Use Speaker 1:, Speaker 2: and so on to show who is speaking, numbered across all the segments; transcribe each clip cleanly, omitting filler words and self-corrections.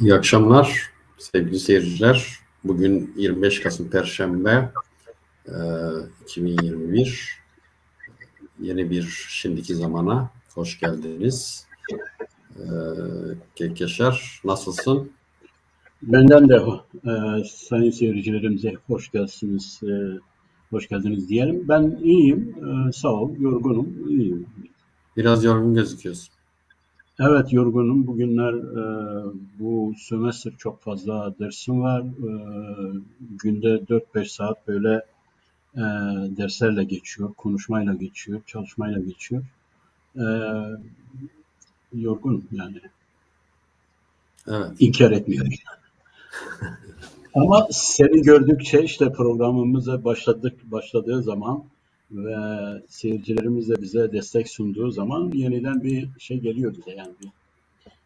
Speaker 1: İyi akşamlar sevgili seyirciler. Bugün 25 Kasım Perşembe 2021. Yeni bir Şimdiki Zamana hoş geldiniz. Yaşar, nasılsın?
Speaker 2: Benden de sayın seyircilerimize hoş geldiniz diyelim. Ben iyiyim, sağ ol, yorgunum, iyiyim.
Speaker 1: Biraz yorgun gözüküyorsun.
Speaker 2: Evet, yorgunum. Bugünler bu sömestr çok fazla dersim var. Günde 4-5 saat böyle e, derslerle geçiyor, konuşmayla geçiyor, çalışmayla geçiyor. E, Yorgunum yani.
Speaker 1: Evet.
Speaker 2: İnkar etmiyorum. Ama seni gördükçe işte programımıza başladığı zaman ve seyircilerimiz de bize destek sunduğu zaman yeniden bir şey geliyor bize yani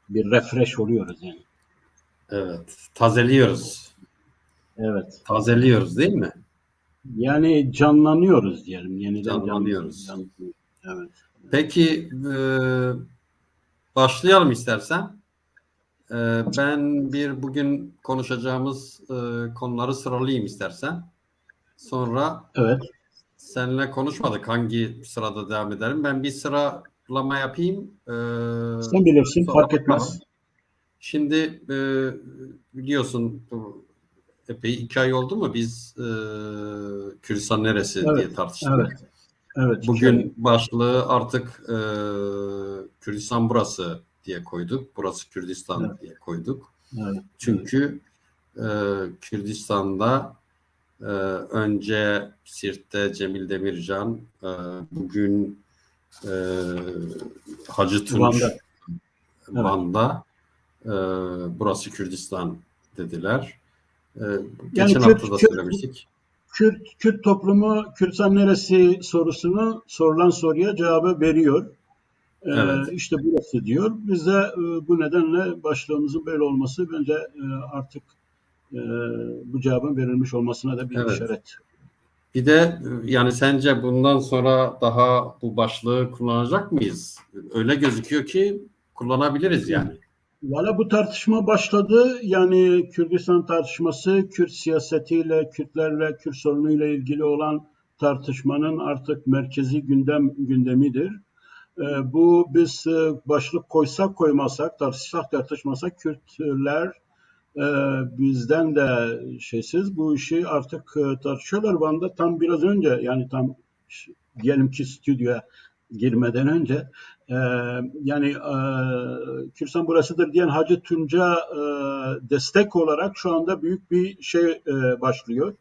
Speaker 2: bir refresh oluyoruz yani.
Speaker 1: Evet. Tazeliyoruz.
Speaker 2: Evet.
Speaker 1: Tazeliyoruz değil mi?
Speaker 2: Yani canlanıyoruz diyelim. Yeniden
Speaker 1: Canlanıyoruz.
Speaker 2: canlanıyoruz. Evet.
Speaker 1: Peki başlayalım istersen. Ben bugün konuşacağımız konuları sıralayayım istersen. Sonra
Speaker 2: Evet.
Speaker 1: seninle konuşmadık. Hangi sırada devam edelim? Ben bir sıralama yapayım.
Speaker 2: Sen bilirsin,
Speaker 1: Sonra
Speaker 2: fark
Speaker 1: bakalım.
Speaker 2: etmez.
Speaker 1: Şimdi biliyorsun epey 2 ay oldu mu biz Kürdistan neresi
Speaker 2: Evet.
Speaker 1: diye tartıştık.
Speaker 2: Evet. Evet. 2 ay.
Speaker 1: Bugün başlığı artık Kürdistan burası diye koyduk. Burası Kürdistan
Speaker 2: Evet.
Speaker 1: diye koyduk.
Speaker 2: Evet. Evet.
Speaker 1: Çünkü Kürdistan'da önce Sirt'te Cemil Demircan, bugün e, Hacı
Speaker 2: Van'da.
Speaker 1: Tunç
Speaker 2: Evet.
Speaker 1: Van'da burası Kürdistan dediler. E,
Speaker 2: Yani
Speaker 1: Geçen hafta da söylemiştik.
Speaker 2: Kürt toplumu Kürtistan neresi sorusunu sorulan soruya cevabı veriyor.
Speaker 1: Evet,
Speaker 2: İşte burası diyor. Biz de bu nedenle başlığımızın böyle olması bence artık e, bu cevabın verilmiş olmasına da bir
Speaker 1: evet.
Speaker 2: işaret.
Speaker 1: Bir de yani sence bundan sonra daha bu başlığı kullanacak mıyız? Öyle gözüküyor ki kullanabiliriz yani.
Speaker 2: Valla bu tartışma başladı. Yani Kürdistan tartışması, Kürt siyasetiyle, Kürtlerle, Kürt sorunuyla ilgili olan tartışmanın artık merkezi gündemidir. Bu biz başlık koysak koymazsak, tartışsak tartışmasak Kürtler e, bizden de şeysiz bu işi artık tartışıyorlar. Van'da tam biraz önce yani diyelim ki stüdyoya girmeden önce e, yani Kürsan burasıdır diyen Hacı Tunç'a destek olarak şu anda büyük bir şey başlıyor.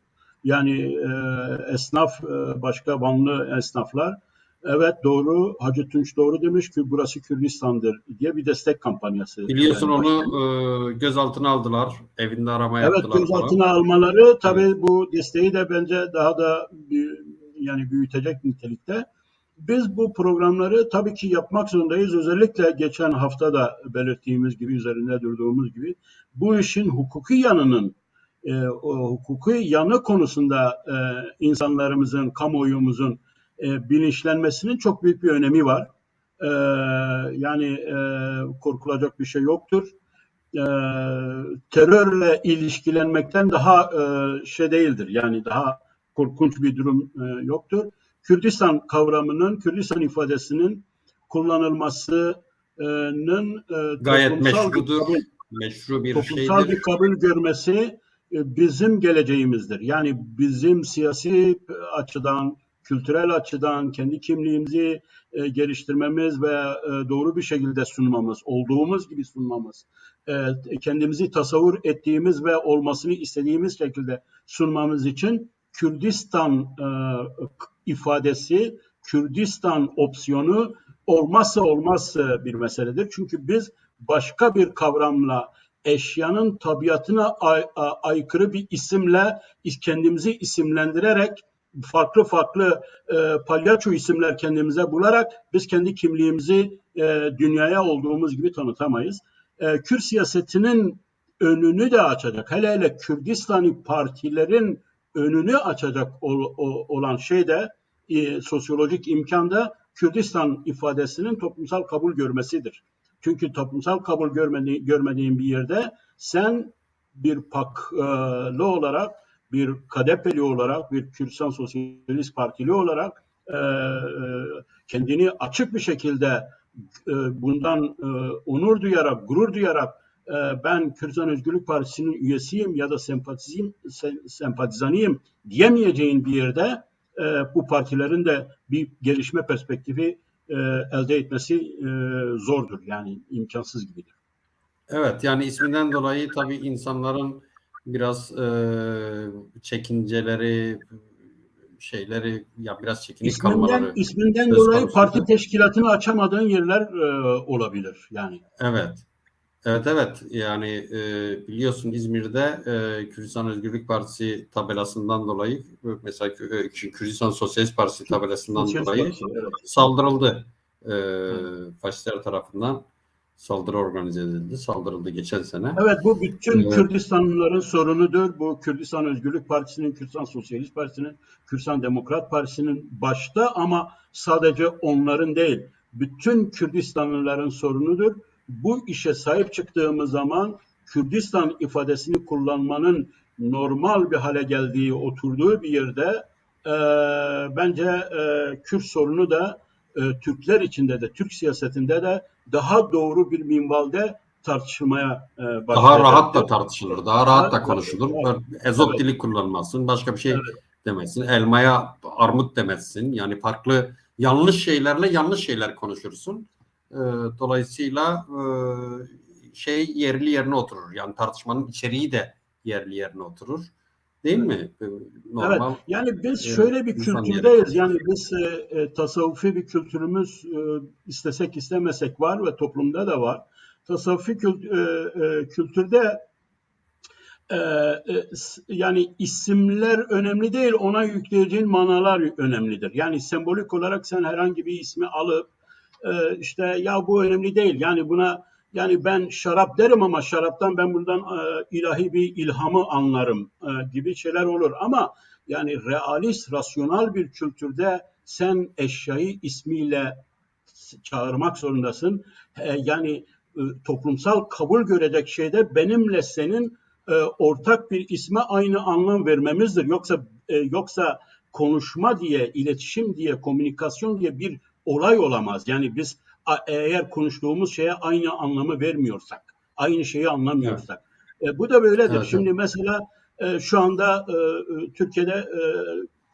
Speaker 2: Yani esnaf başka Vanlı esnaflar evet doğru Hacı Tunç doğru demiş ki burası Kürdistan'dır diye bir destek kampanyası
Speaker 1: Biliyorsun
Speaker 2: yani başlıyor.
Speaker 1: onu gözaltına aldılar. Evinde arama
Speaker 2: Evet
Speaker 1: yaptılar falan.
Speaker 2: gözaltına almaları
Speaker 1: Evet.
Speaker 2: tabii bu desteği de bence daha da yani büyütecek nitelikte. Biz bu programları tabii ki yapmak zorundayız. Özellikle geçen hafta da belirttiğimiz gibi, üzerinde durduğumuz gibi bu işin hukuki yanının o hukuki yanı konusunda insanlarımızın, kamuoyumuzun bilinçlenmesinin çok büyük bir önemi var. E, Yani korkulacak bir şey yoktur e, terörle ilişkilenmekten daha şey değildir. Yani daha korkunç bir durum yoktur. Kürdistan kavramının, Kürdistan ifadesinin kullanılmasının
Speaker 1: Gayet meşrudur. Meşru bir
Speaker 2: toplumsal bir
Speaker 1: şeydir.
Speaker 2: kabul görmesi bizim geleceğimizdir. Yani bizim siyasi açıdan, kültürel açıdan kendi kimliğimizi geliştirmemiz ve doğru bir şekilde sunmamız, olduğumuz gibi sunmamız, kendimizi tasavvur ettiğimiz ve olmasını istediğimiz şekilde sunmamız için Kürdistan ifadesi, Kürdistan opsiyonu olmazsa olmaz bir meseledir. Çünkü biz başka bir kavramla eşyanın tabiatına aykırı bir isimle kendimizi isimlendirerek farklı farklı palyaço isimler kendimize bularak biz kendi kimliğimizi dünyaya olduğumuz gibi tanıtamayız. Kürt siyasetinin önünü de açacak. Hele hele Kürdistani partilerin önünü açacak olan şey de sosyolojik imkan da Kürdistan ifadesinin toplumsal kabul görmesidir. Çünkü toplumsal kabul görmediğin bir yerde sen bir PAK'lı olarak, bir KDP'li olarak, bir Kürdistan Sosyalist Partili olarak kendini açık bir şekilde bundan onur duyarak, gurur duyarak ben Kürdistan Özgürlük Partisi'nin üyesiyim ya da sempatizanıyım diyemeyeceğin bir yerde bu partilerin de bir gelişme perspektifi elde etmesi zordur. Yani imkansız gibidir.
Speaker 1: Evet, yani isminden dolayı tabii insanların biraz çekinceleri, şeyleri, ya biraz çekinik kalmaları
Speaker 2: İsminden
Speaker 1: söz
Speaker 2: dolayı parti
Speaker 1: konusuydu.
Speaker 2: teşkilatını açamadığın yerler olabilir. Yani
Speaker 1: Evet. Evet, evet, yani biliyorsun İzmir'de Kürdistan Özgürlük Partisi tabelasından dolayı mesela Kürdistan Sosyalist Partisi tabelasından
Speaker 2: Sosyalist
Speaker 1: dolayı
Speaker 2: Partisi, evet.
Speaker 1: saldırıldı. E,
Speaker 2: Evet.
Speaker 1: Faşistler tarafından saldırı organize edildi. Saldırıldı geçen sene.
Speaker 2: Evet, bu bütün
Speaker 1: E,
Speaker 2: Kürdistanlıların sorunudur. Bu Kürdistan Özgürlük Partisi'nin, Kürdistan Sosyalist Partisi'nin, Kürdistan Demokrat Partisi'nin başta ama sadece onların değil, bütün Kürdistanlıların sorunudur. Bu işe sahip çıktığımız zaman Kürdistan ifadesini kullanmanın normal bir hale geldiği, oturduğu bir yerde e, bence Kürt sorunu da Türkler içinde de, Türk siyasetinde de daha doğru bir minvalde tartışılmaya
Speaker 1: Daha rahat
Speaker 2: başlayacaktır.
Speaker 1: da tartışılır, daha rahat da konuşulur. Böyle Ezot
Speaker 2: Evet,
Speaker 1: dili kullanmazsın, başka bir şey
Speaker 2: evet,
Speaker 1: demezsin. Elmaya armut demezsin. Yani farklı yanlış şeylerle yanlış şeyler konuşursun. Dolayısıyla şey yerli yerine oturur. Yani tartışmanın içeriği de yerli yerine oturur. Değil
Speaker 2: evet.
Speaker 1: mi?
Speaker 2: Evet,
Speaker 1: Normal
Speaker 2: yani biz şöyle bir
Speaker 1: insan yeri
Speaker 2: kültürdeyiz.
Speaker 1: konuşur.
Speaker 2: Yani biz tasavvufi bir kültürümüz istesek istemesek var ve toplumda da var. Tasavvufi kültürde yani isimler önemli değil, ona yükleyeceğin manalar önemlidir. Yani sembolik olarak sen herhangi bir ismi alıp işte ya bu önemli değil. Yani buna yani ben şarap derim ama şaraptan ben buradan ilahi bir ilhamı anlarım gibi şeyler olur. Ama yani realist, rasyonel bir kültürde sen eşyayı ismiyle çağırmak zorundasın. Yani toplumsal kabul görecek şeyde benimle senin ortak bir isme aynı anlam vermemizdir. Yoksa konuşma diye, iletişim diye, komünikasyon diye bir olay olamaz. Yani biz eğer konuştuğumuz şeye aynı anlamı vermiyorsak, aynı şeyi
Speaker 1: Evet,
Speaker 2: anlamıyorsak. Bu da böyledir.
Speaker 1: evet, evet.
Speaker 2: Şimdi mesela şu anda Türkiye'de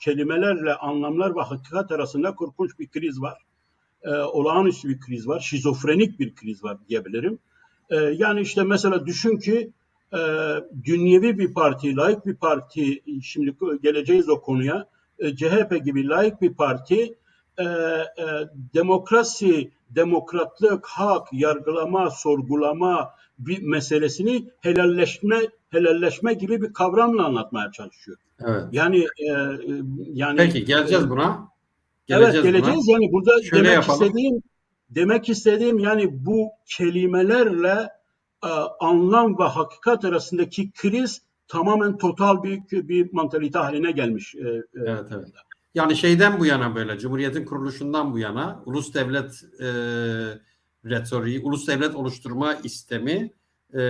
Speaker 2: kelimelerle anlamlar ve hakikat arasında korkunç bir kriz var. Olağanüstü bir kriz var. Şizofrenik bir kriz var diyebilirim. Yani işte mesela düşün ki e, dünyevi bir parti, laik bir parti, şimdi geleceğiz o konuya, CHP gibi laik bir parti demokrasi, demokratlık, hak, yargılama, sorgulama bir meselesini helalleşme gibi bir kavramla anlatmaya çalışıyor.
Speaker 1: Evet.
Speaker 2: Yani yani
Speaker 1: Peki geleceğiz buna.
Speaker 2: evet,
Speaker 1: Geleceğiz buna.
Speaker 2: geleceğiz. Yani burada
Speaker 1: Şöyle yapalım.
Speaker 2: demek istediğim yani bu kelimelerle anlam ve hakikat arasındaki kriz tamamen total bir mantalite haline gelmiş
Speaker 1: Evet, evet.
Speaker 2: durumda.
Speaker 1: Yani şeyden bu yana böyle Cumhuriyet'in kuruluşundan bu yana ulus devlet retoriği, ulus devlet oluşturma istemi e,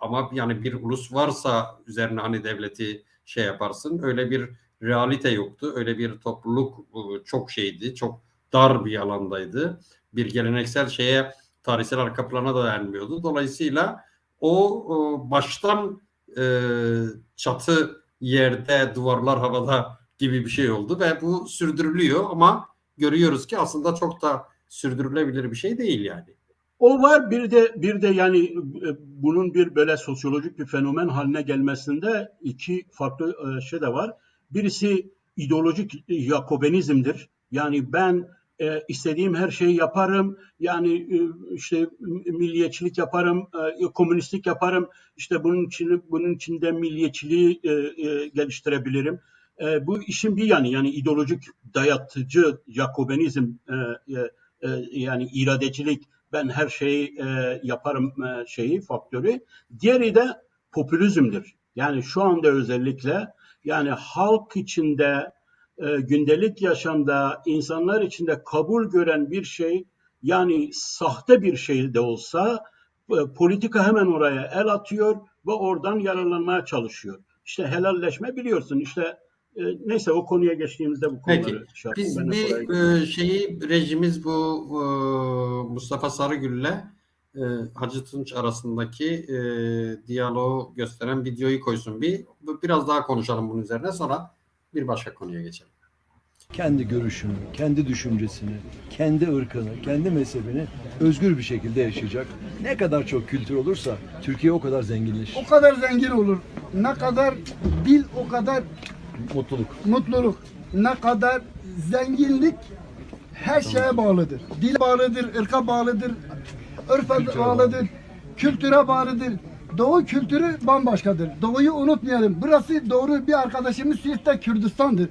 Speaker 1: ama yani bir ulus varsa üzerine hani devleti şey yaparsın. Öyle bir realite yoktu. Öyle bir topluluk çok şeydi. Çok dar bir alandaydı. Bir geleneksel şeye tarihsel arka plana da dayanmıyordu. Dolayısıyla o baştan e, çatı yerde, duvarlar havada gibi bir şey oldu ve bu sürdürülüyor ama görüyoruz ki aslında çok da sürdürülebilir bir şey değil yani.
Speaker 2: O var bir de yani bunun bir böyle sosyolojik bir fenomen haline gelmesinde iki farklı şey de var. Birisi ideolojik Yakobenizmdir. Yani ben istediğim her şeyi yaparım. Yani işte milliyetçilik yaparım, komünistlik yaparım. İşte bunun içinde milliyetçiliği geliştirebilirim. Bu işin bir yanı yani ideolojik dayatıcı Yakobenizm yani iradecilik ben her şeyi yaparım şeyi faktörü. Diğeri de popülizmdir. Yani şu anda özellikle yani halk içinde gündelik yaşamda insanlar içinde kabul gören bir şey Yani sahte bir şey de olsa politika hemen oraya el atıyor ve oradan yararlanmaya çalışıyor. İşte helalleşme biliyorsun işte neyse o konuya geçtiğimizde bu
Speaker 1: Peki.
Speaker 2: konuları şey yapayım. Ben
Speaker 1: Biz
Speaker 2: hep oraya
Speaker 1: bir
Speaker 2: gidiyorum.
Speaker 1: rejimiz bu Mustafa Sarıgül'le Hacı Tunç arasındaki diyaloğu gösteren videoyu koysun. Biraz daha konuşalım bunun üzerine, sonra bir başka konuya geçelim.
Speaker 3: Kendi görüşünü, kendi düşüncesini, kendi ırkını, kendi mezhebini özgür bir şekilde yaşayacak. Ne kadar çok kültür olursa Türkiye o kadar zenginleşir.
Speaker 4: O kadar zengin olur. Ne kadar dil o kadar
Speaker 3: Mutluluk.
Speaker 4: mutluluk. Ne kadar zenginlik her şeye bağlıdır. Dil bağlıdır, ırka bağlıdır, örfe bağlıdır, kültüre bağlıdır. Doğu kültürü bambaşkadır. Doğuyu unutmayalım. Burası doğru bir arkadaşımız Siirt'te Kürdistan'dır.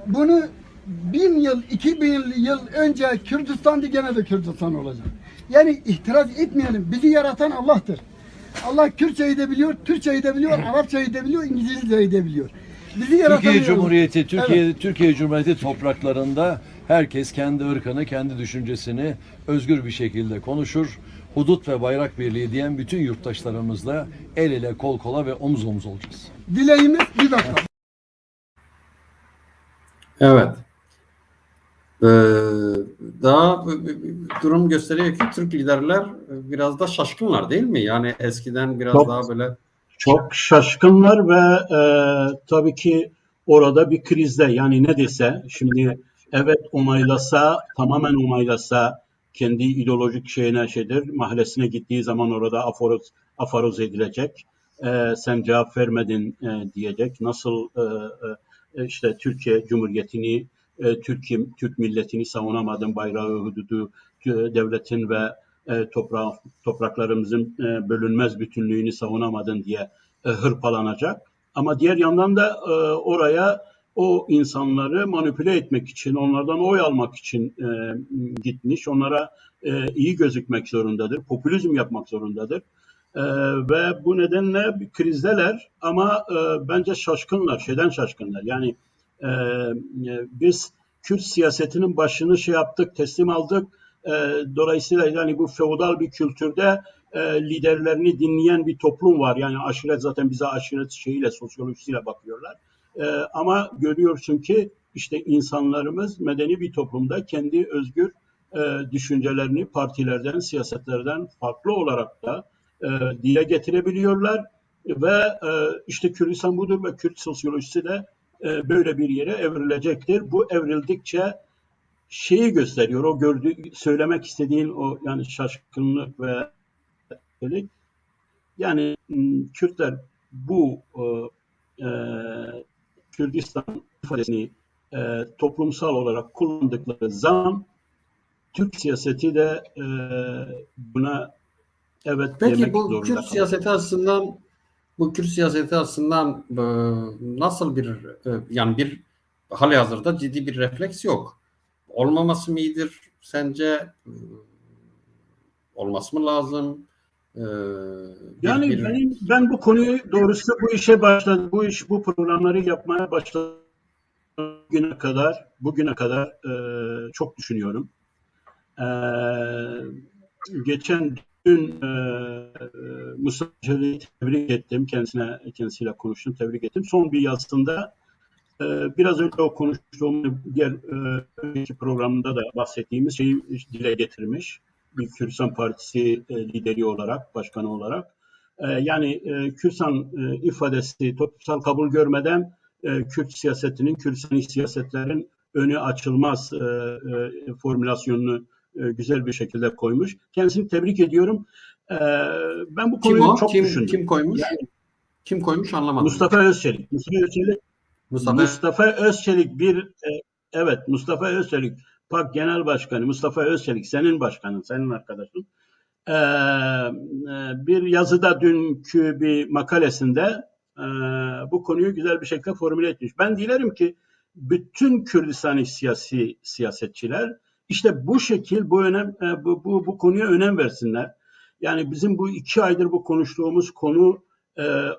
Speaker 4: Bunu 1000 yıl, 2000 yıl önce Kürdistan'dı, gene de Kürdistan olacak. Yani itiraz etmeyelim. Bizi yaratan Allah'tır. Allah Kürtçeyi de biliyor, Türkçeyi de biliyor, Arapçayı da biliyor, İngilizceyi de biliyor. Bizi yaratan
Speaker 3: Türkiye
Speaker 4: Allah.
Speaker 3: Cumhuriyeti,
Speaker 4: Evet.
Speaker 3: Türkiye Cumhuriyeti topraklarında herkes kendi ırkını, kendi düşüncesini özgür bir şekilde konuşur. Hudut ve bayrak birliği diyen bütün yurttaşlarımızla el ele, kol kola ve omuz omuz olacağız.
Speaker 4: Dileğimiz bir dakika.
Speaker 1: Evet. Ee, Daha durum gösteriyor ki Türk liderler biraz da şaşkınlar, değil mi? Yani eskiden biraz
Speaker 2: Çok
Speaker 1: daha böyle
Speaker 2: Çok şaşkınlar ve tabii ki orada bir krizde yani ne dese şimdi evet onaylasa tamamen onaylasa kendi ideolojik şeyine şeydir mahallesine gittiği zaman orada aforoz edilecek. Sen cevap vermedin diyecek. Nasıl işte Türkiye Cumhuriyeti'ni Türk milletini savunamadın, bayrağı, hududu, devletin ve topraklarımızın bölünmez bütünlüğünü savunamadın diye hırpalanacak. Ama diğer yandan da oraya o insanları manipüle etmek için, onlardan oy almak için gitmiş. Onlara iyi gözükmek zorundadır, popülizm yapmak zorundadır. Ve bu nedenle bir krizdeler ama bence şaşkınlar, şeyden şaşkınlar. Yani biz Kürt siyasetinin başını şey yaptık, teslim aldık. Dolayısıyla yani bu feodal bir kültürde liderlerini dinleyen bir toplum var. Yani aşiret zaten bize aşiret şeyiyle, sosyolojisiyle bakıyorlar. Ama görüyorsun ki işte insanlarımız medeni bir toplumda kendi özgür düşüncelerini partilerden, siyasetlerden farklı olarak da dile getirebiliyorlar ve işte Kürdistan budur ve Kürt sosyolojisi de böyle bir yere evrilecektir. Bu evrildikçe şeyi gösteriyor. O söylemek istediğin o yani şaşkınlık ve yani Kürtler bu e, Kürdistan ifadesini toplumsal olarak kullandıkları zaman Türk siyaseti de buna evet
Speaker 1: Peki
Speaker 2: demek
Speaker 1: bu
Speaker 2: zorunda
Speaker 1: Kürt
Speaker 2: kalacak.
Speaker 1: siyaseti aslında nasıl bir yani bir halihazırda ciddi bir refleks yok. Olmaması mı iyidir sence? Olması mı lazım? E,
Speaker 2: Yani
Speaker 1: bir
Speaker 2: ben bu konuyu doğrusu bu programları yapmaya başladığım bugüne kadar çok düşünüyorum. E, Geçen dün Mustafa Celi'yi tebrik ettim. Kendisiyle konuştum, tebrik ettim. Son bir yazısında biraz önce o konuştuğum diğer önceki programda da bahsettiğimiz şeyi dile getirmiş. Bir Kürsan Partisi lideri olarak, başkanı olarak. Yani Kürsan ifadesi toplumsal kabul görmeden Kürt siyasetinin, Kürsan siyasetlerin önü açılmaz formülasyonunu güzel bir şekilde koymuş. Kendisini tebrik ediyorum. E, Ben bu
Speaker 1: kim
Speaker 2: konuyu
Speaker 1: o?
Speaker 2: çok
Speaker 1: Kim
Speaker 2: düşündüm.
Speaker 1: kim koymuş?
Speaker 2: Yani
Speaker 1: Kim koymuş anlamadım ben.
Speaker 2: Mustafa Özçelik.
Speaker 1: Mustafa
Speaker 2: Mustafa Özçelik evet Mustafa Özçelik PAK Genel Başkanı Mustafa Özçelik senin başkanın, senin arkadaşın. Ee, Bir yazıda dünkü bir makalesinde bu konuyu güzel bir şekilde formüle etmiş. Ben dilerim ki bütün Kürdistani siyasetçiler işte bu şekil bu konuya önem versinler. Yani bizim bu 2 aydır bu konuştuğumuz konu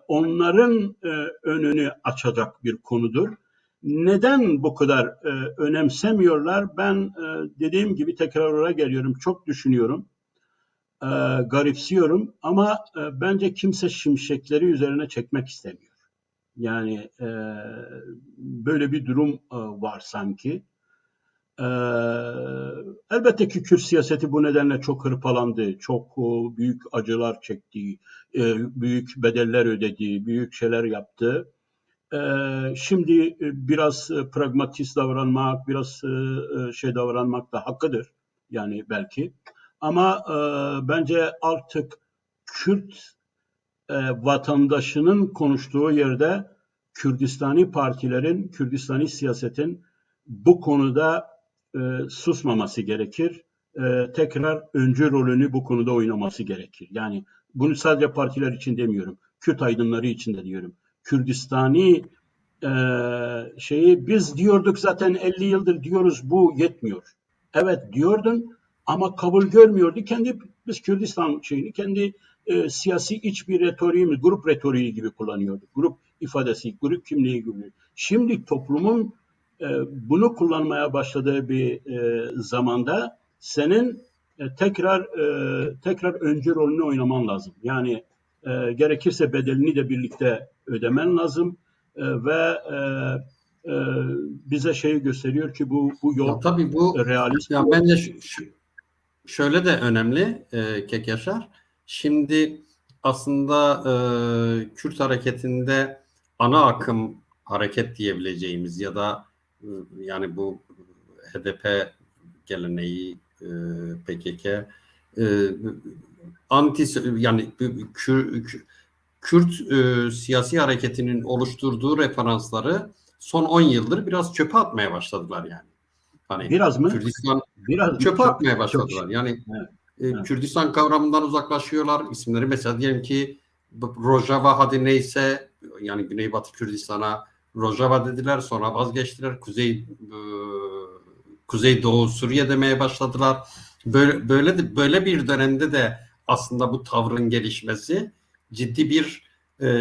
Speaker 2: onların önünü açacak bir konudur. neden bu kadar önemsemiyorlar? Ben dediğim gibi tekrar oraya geliyorum. Çok düşünüyorum, garipsiyorum ama bence kimse şimşekleri üzerine çekmek istemiyor. Yani böyle bir durum var sanki. Elbette ki Kürt siyaseti bu nedenle çok hırpalandı, çok büyük acılar çekti, büyük bedeller ödedi, büyük şeyler yaptı. Şimdi biraz pragmatist davranmak, biraz şey davranmak da hakkıdır. Yani belki. Ama bence artık Kürt vatandaşının konuştuğu yerde Kürdistani partilerin, Kürdistani siyasetin bu konuda susmaması gerekir. Tekrar öncü rolünü bu konuda oynaması gerekir. Yani bunu sadece partiler için demiyorum. Kürt aydınları için de diyorum. Kürdistani şeyi biz diyorduk zaten 50 yıldır diyoruz bu yetmiyor. Evet diyordun ama kabul görmüyordu. Biz Kürdistan şeyini kendi siyasi iç bir retoriğimiz, grup retoriği gibi kullanıyorduk. Grup ifadesi, grup kimliği gibi. Şimdi toplumun bunu kullanmaya başladığı bir zamanda senin tekrar öncü rolünü oynaman lazım. Yani gerekirse bedelini de birlikte ödemen lazım ve bize şeyi gösteriyor ki bu
Speaker 1: Ya
Speaker 2: yol
Speaker 1: tabii bu
Speaker 2: realist.
Speaker 1: ya bence şöyle de önemli Kekyaşar. Şimdi aslında Kürt hareketinde ana akım hareket diyebileceğimiz ya da yani bu HDP geleneği, PKK, anti yani Kürt siyasi hareketinin oluşturduğu referansları son 10 yıldır biraz çöpe atmaya başladılar yani. Hani
Speaker 2: Biraz mı?
Speaker 1: Kürdistan
Speaker 2: Biraz mı?
Speaker 1: çöpe
Speaker 2: Çok,
Speaker 1: atmaya
Speaker 2: çok.
Speaker 1: başladılar. Yani
Speaker 2: Evet, evet.
Speaker 1: Kürdistan kavramından uzaklaşıyorlar. İsimleri mesela diyelim ki Rojava hadi neyse yani Güneybatı Kürdistan'a Rojava dediler, sonra vazgeçtiler. Kuzeydoğu Suriye demeye başladılar. Böyle bir dönemde de aslında bu tavrın gelişmesi ciddi bir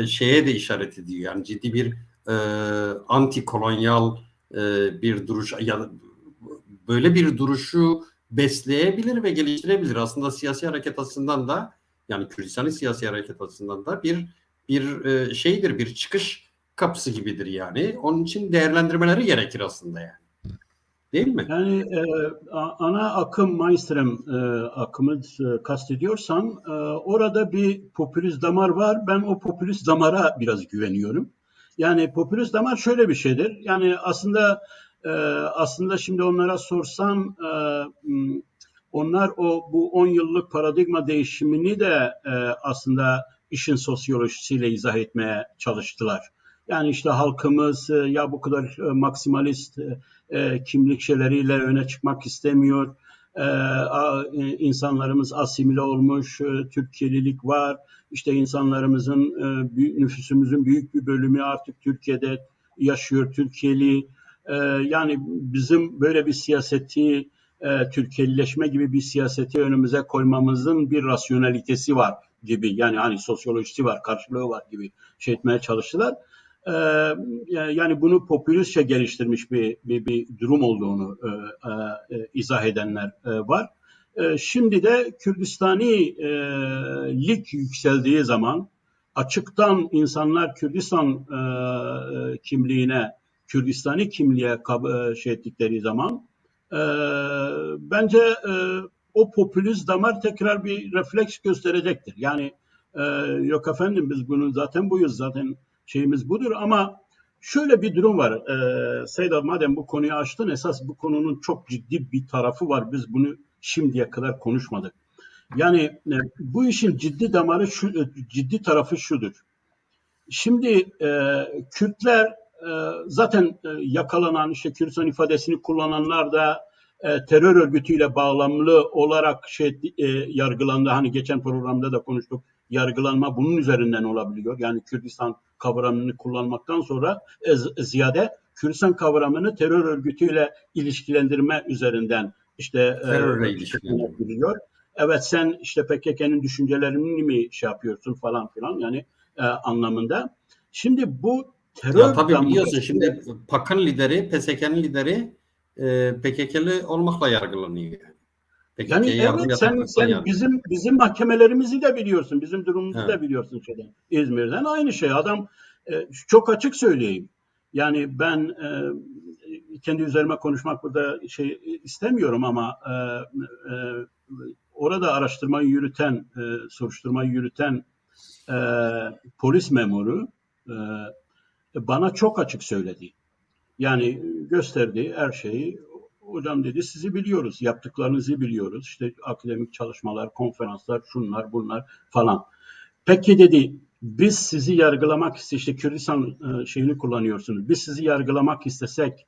Speaker 1: şeye de işaret ediyor. Yani ciddi bir anti kolonyal bir duruş ya böyle bir duruşu besleyebilir ve geliştirebilir. Aslında siyasi hareket açısından da yani Kürdistan'ın siyasi hareket açısından da bir şeydir, bir çıkış kapısı gibidir yani. Onun için değerlendirmeleri gerekir aslında yani. Değil mi?
Speaker 2: Yani ana akım mainstream akımı kastediyorsan orada bir popülist damar var. Ben o popülist damara biraz güveniyorum. Yani popülist damar şöyle bir şeydir. Yani aslında şimdi onlara sorsan onlar bu 10 yıllık paradigma değişimini de aslında işin sosyolojisiyle izah etmeye çalıştılar. Yani işte halkımız ya bu kadar maksimalist kimlik şeyleriyle öne çıkmak istemiyor. İnsanlarımız asimile olmuş, Türkiye'lilik var. İşte insanlarımızın, nüfusumuzun büyük bir bölümü artık Türkiye'de yaşıyor, Türkiye'li. Yani bizim böyle bir siyaseti, Türkiye'lileşme gibi bir siyaseti önümüze koymamızın bir rasyonalitesi var gibi. Yani hani sosyolojisi var, karşılığı var gibi şey etmeye çalıştılar. Yani bunu popülistçe geliştirmiş bir durum olduğunu izah edenler var. Şimdi de Kürdistanilik yükseldiği zaman açıktan insanlar Kürdistan kimliğine, Kürdistani kimliğe şey ettikleri zaman bence o popülist damar tekrar bir refleks gösterecektir. Yani yok efendim biz bunu zaten buyuz, zaten şeyimiz budur ama şöyle bir durum var. Seydar madem bu konuyu açtın, esas bu konunun çok ciddi bir tarafı var. Biz bunu şimdiye kadar konuşmadık. Yani bu işin ciddi tarafı şudur. Şimdi Kürtler zaten yakalanan işte Kürdistan ifadesini kullananlar da terör örgütüyle bağlamlı olarak yargılandı. Hani geçen programda da konuştuk. Yargılanma bunun üzerinden olabiliyor. Yani Kürdistan kavramını kullanmaktan sonra ziyade Kürdistan kavramını terör örgütüyle ilişkilendirme üzerinden
Speaker 1: Terörle ilişkilendiriyor.
Speaker 2: Evet sen işte PKK'nın düşüncelerini mi şey yapıyorsun falan filan yani anlamında. Şimdi bu terör
Speaker 1: Ya tabii biliyorsun
Speaker 2: damgası.
Speaker 1: şimdi PAK'ın lideri, PSK'nın lideri PKK'lı olmakla yargılanıyor. Yani.
Speaker 2: Yani
Speaker 1: PKK'ya yardım
Speaker 2: evet,
Speaker 1: yataklıktan
Speaker 2: sen
Speaker 1: yargılanıyor.
Speaker 2: bizim mahkemelerimizi de biliyorsun, bizim durumumuzu
Speaker 1: Evet.
Speaker 2: da biliyorsun şeyden, İzmir'den aynı şey. Adam çok açık söyleyeyim. Yani ben kendi üzerime konuşmak burada istemiyorum ama e, orada araştırmayı yürüten, soruşturmayı yürüten e, polis memuru bana çok açık söyledi. Yani gösterdiği her şeyi, hocam dedi, sizi biliyoruz, yaptıklarınızı biliyoruz. İşte akademik çalışmalar, konferanslar, şunlar, bunlar falan. Peki dedi, biz sizi yargılamak işte Kürdistan şeyini kullanıyorsunuz. Biz sizi yargılamak istesek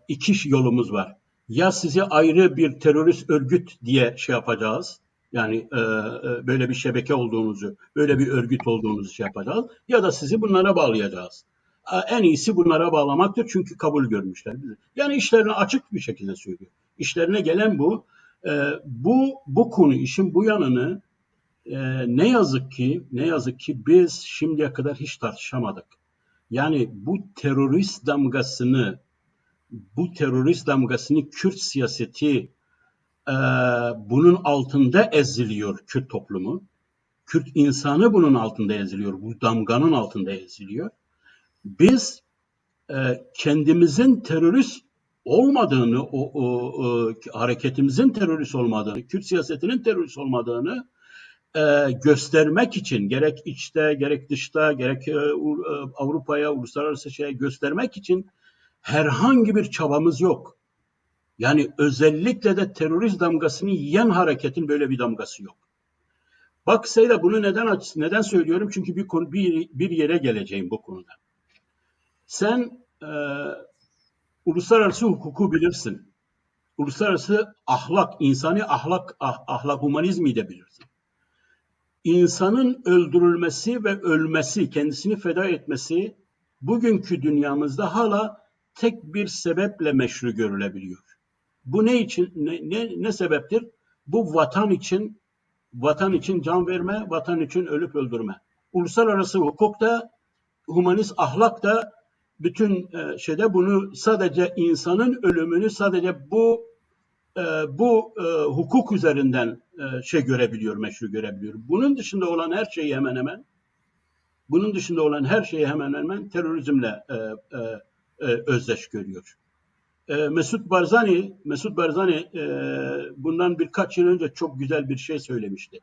Speaker 2: iki yolumuz var. Ya sizi ayrı bir terörist örgüt diye şey yapacağız. Yani böyle bir şebeke olduğunuzu, böyle bir örgüt olduğunuzu şey yapacağız. Ya da sizi bunlara bağlayacağız. En iyisi bunlara bağlamaktır çünkü kabul görmüşler. Yani işlerini açık bir şekilde söylüyor. İşlerine gelen bu. Bu konu, işin bu yanını ne yazık ki biz şimdiye kadar hiç tartışamadık. Yani bu terörist damgasını Kürt siyaseti bunun altında eziliyor, Kürt toplumu. Kürt insanı bunun altında eziliyor, bu damganın altında eziliyor. Biz kendimizin terörist olmadığını, hareketimizin terörist olmadığını, Kürt siyasetinin terörist olmadığını göstermek için, gerek içte, gerek dışta, gerek Avrupa'ya, uluslararası şeye göstermek için herhangi bir çabamız yok. Yani özellikle de terörist damgasını yiyen hareketin böyle bir damgası yok. Bak Seyda, bunu neden söylüyorum? Çünkü bir yere geleceğim bu konuda. Sen uluslararası hukuku bilirsin. Uluslararası ahlak, insani ahlak humanizmi de bilirsin. İnsanın öldürülmesi ve ölmesi, kendisini feda etmesi bugünkü dünyamızda hala tek bir sebeple meşru görülebiliyor. Bu ne için, ne sebeptir? Bu vatan için can verme, vatan için ölüp öldürme. Uluslararası hukukta, humanist ahlak da bütün şeyde bunu sadece insanın ölümünü sadece bu hukuk üzerinden görebiliyor, meşru görebiliyor. Bunun dışında olan her şeyi hemen hemen terörizmle özdeş görüyor. Mesut Barzani bundan birkaç yıl önce çok güzel bir şey söylemişti.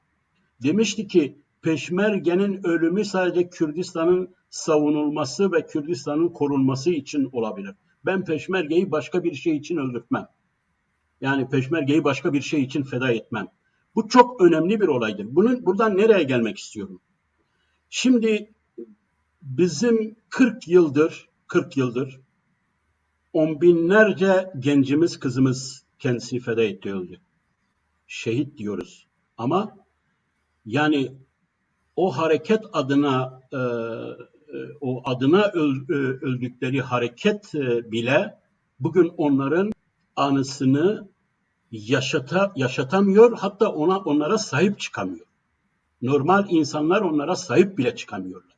Speaker 2: Demişti ki Peşmerge'nin ölümü sadece Kürdistan'ın savunulması ve Kürdistan'ın korunması için olabilir. Ben Peşmerge'yi başka bir şey için öldürtmem. Yani Peşmerge'yi başka bir şey için feda etmem. Bu çok önemli bir olaydır. Buradan nereye gelmek istiyorum? Şimdi bizim 40 yıldır on binlerce gencimiz, kızımız kendisini feda etti, öldü. Şehit diyoruz. Ama yani o hareket adına öldükleri hareket bile bugün onların anısını yaşatamıyor, hatta onlara sahip çıkamıyor. Normal insanlar onlara sahip bile çıkamıyorlar.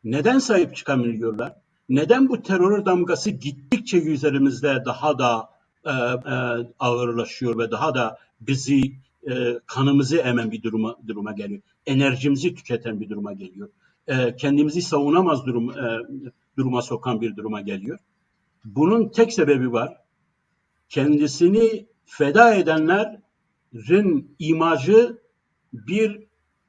Speaker 2: Neden sahip çıkamıyorlar? Neden bu terör damgası gittikçe üzerimizde daha da ağırlaşıyor ve daha da bizi kanımızı emen bir duruma geliyor. Enerjimizi tüketen bir duruma geliyor. Kendimizi savunamaz duruma sokan bir duruma geliyor. Bunun tek sebebi var. Kendisini feda edenlerin imajı bir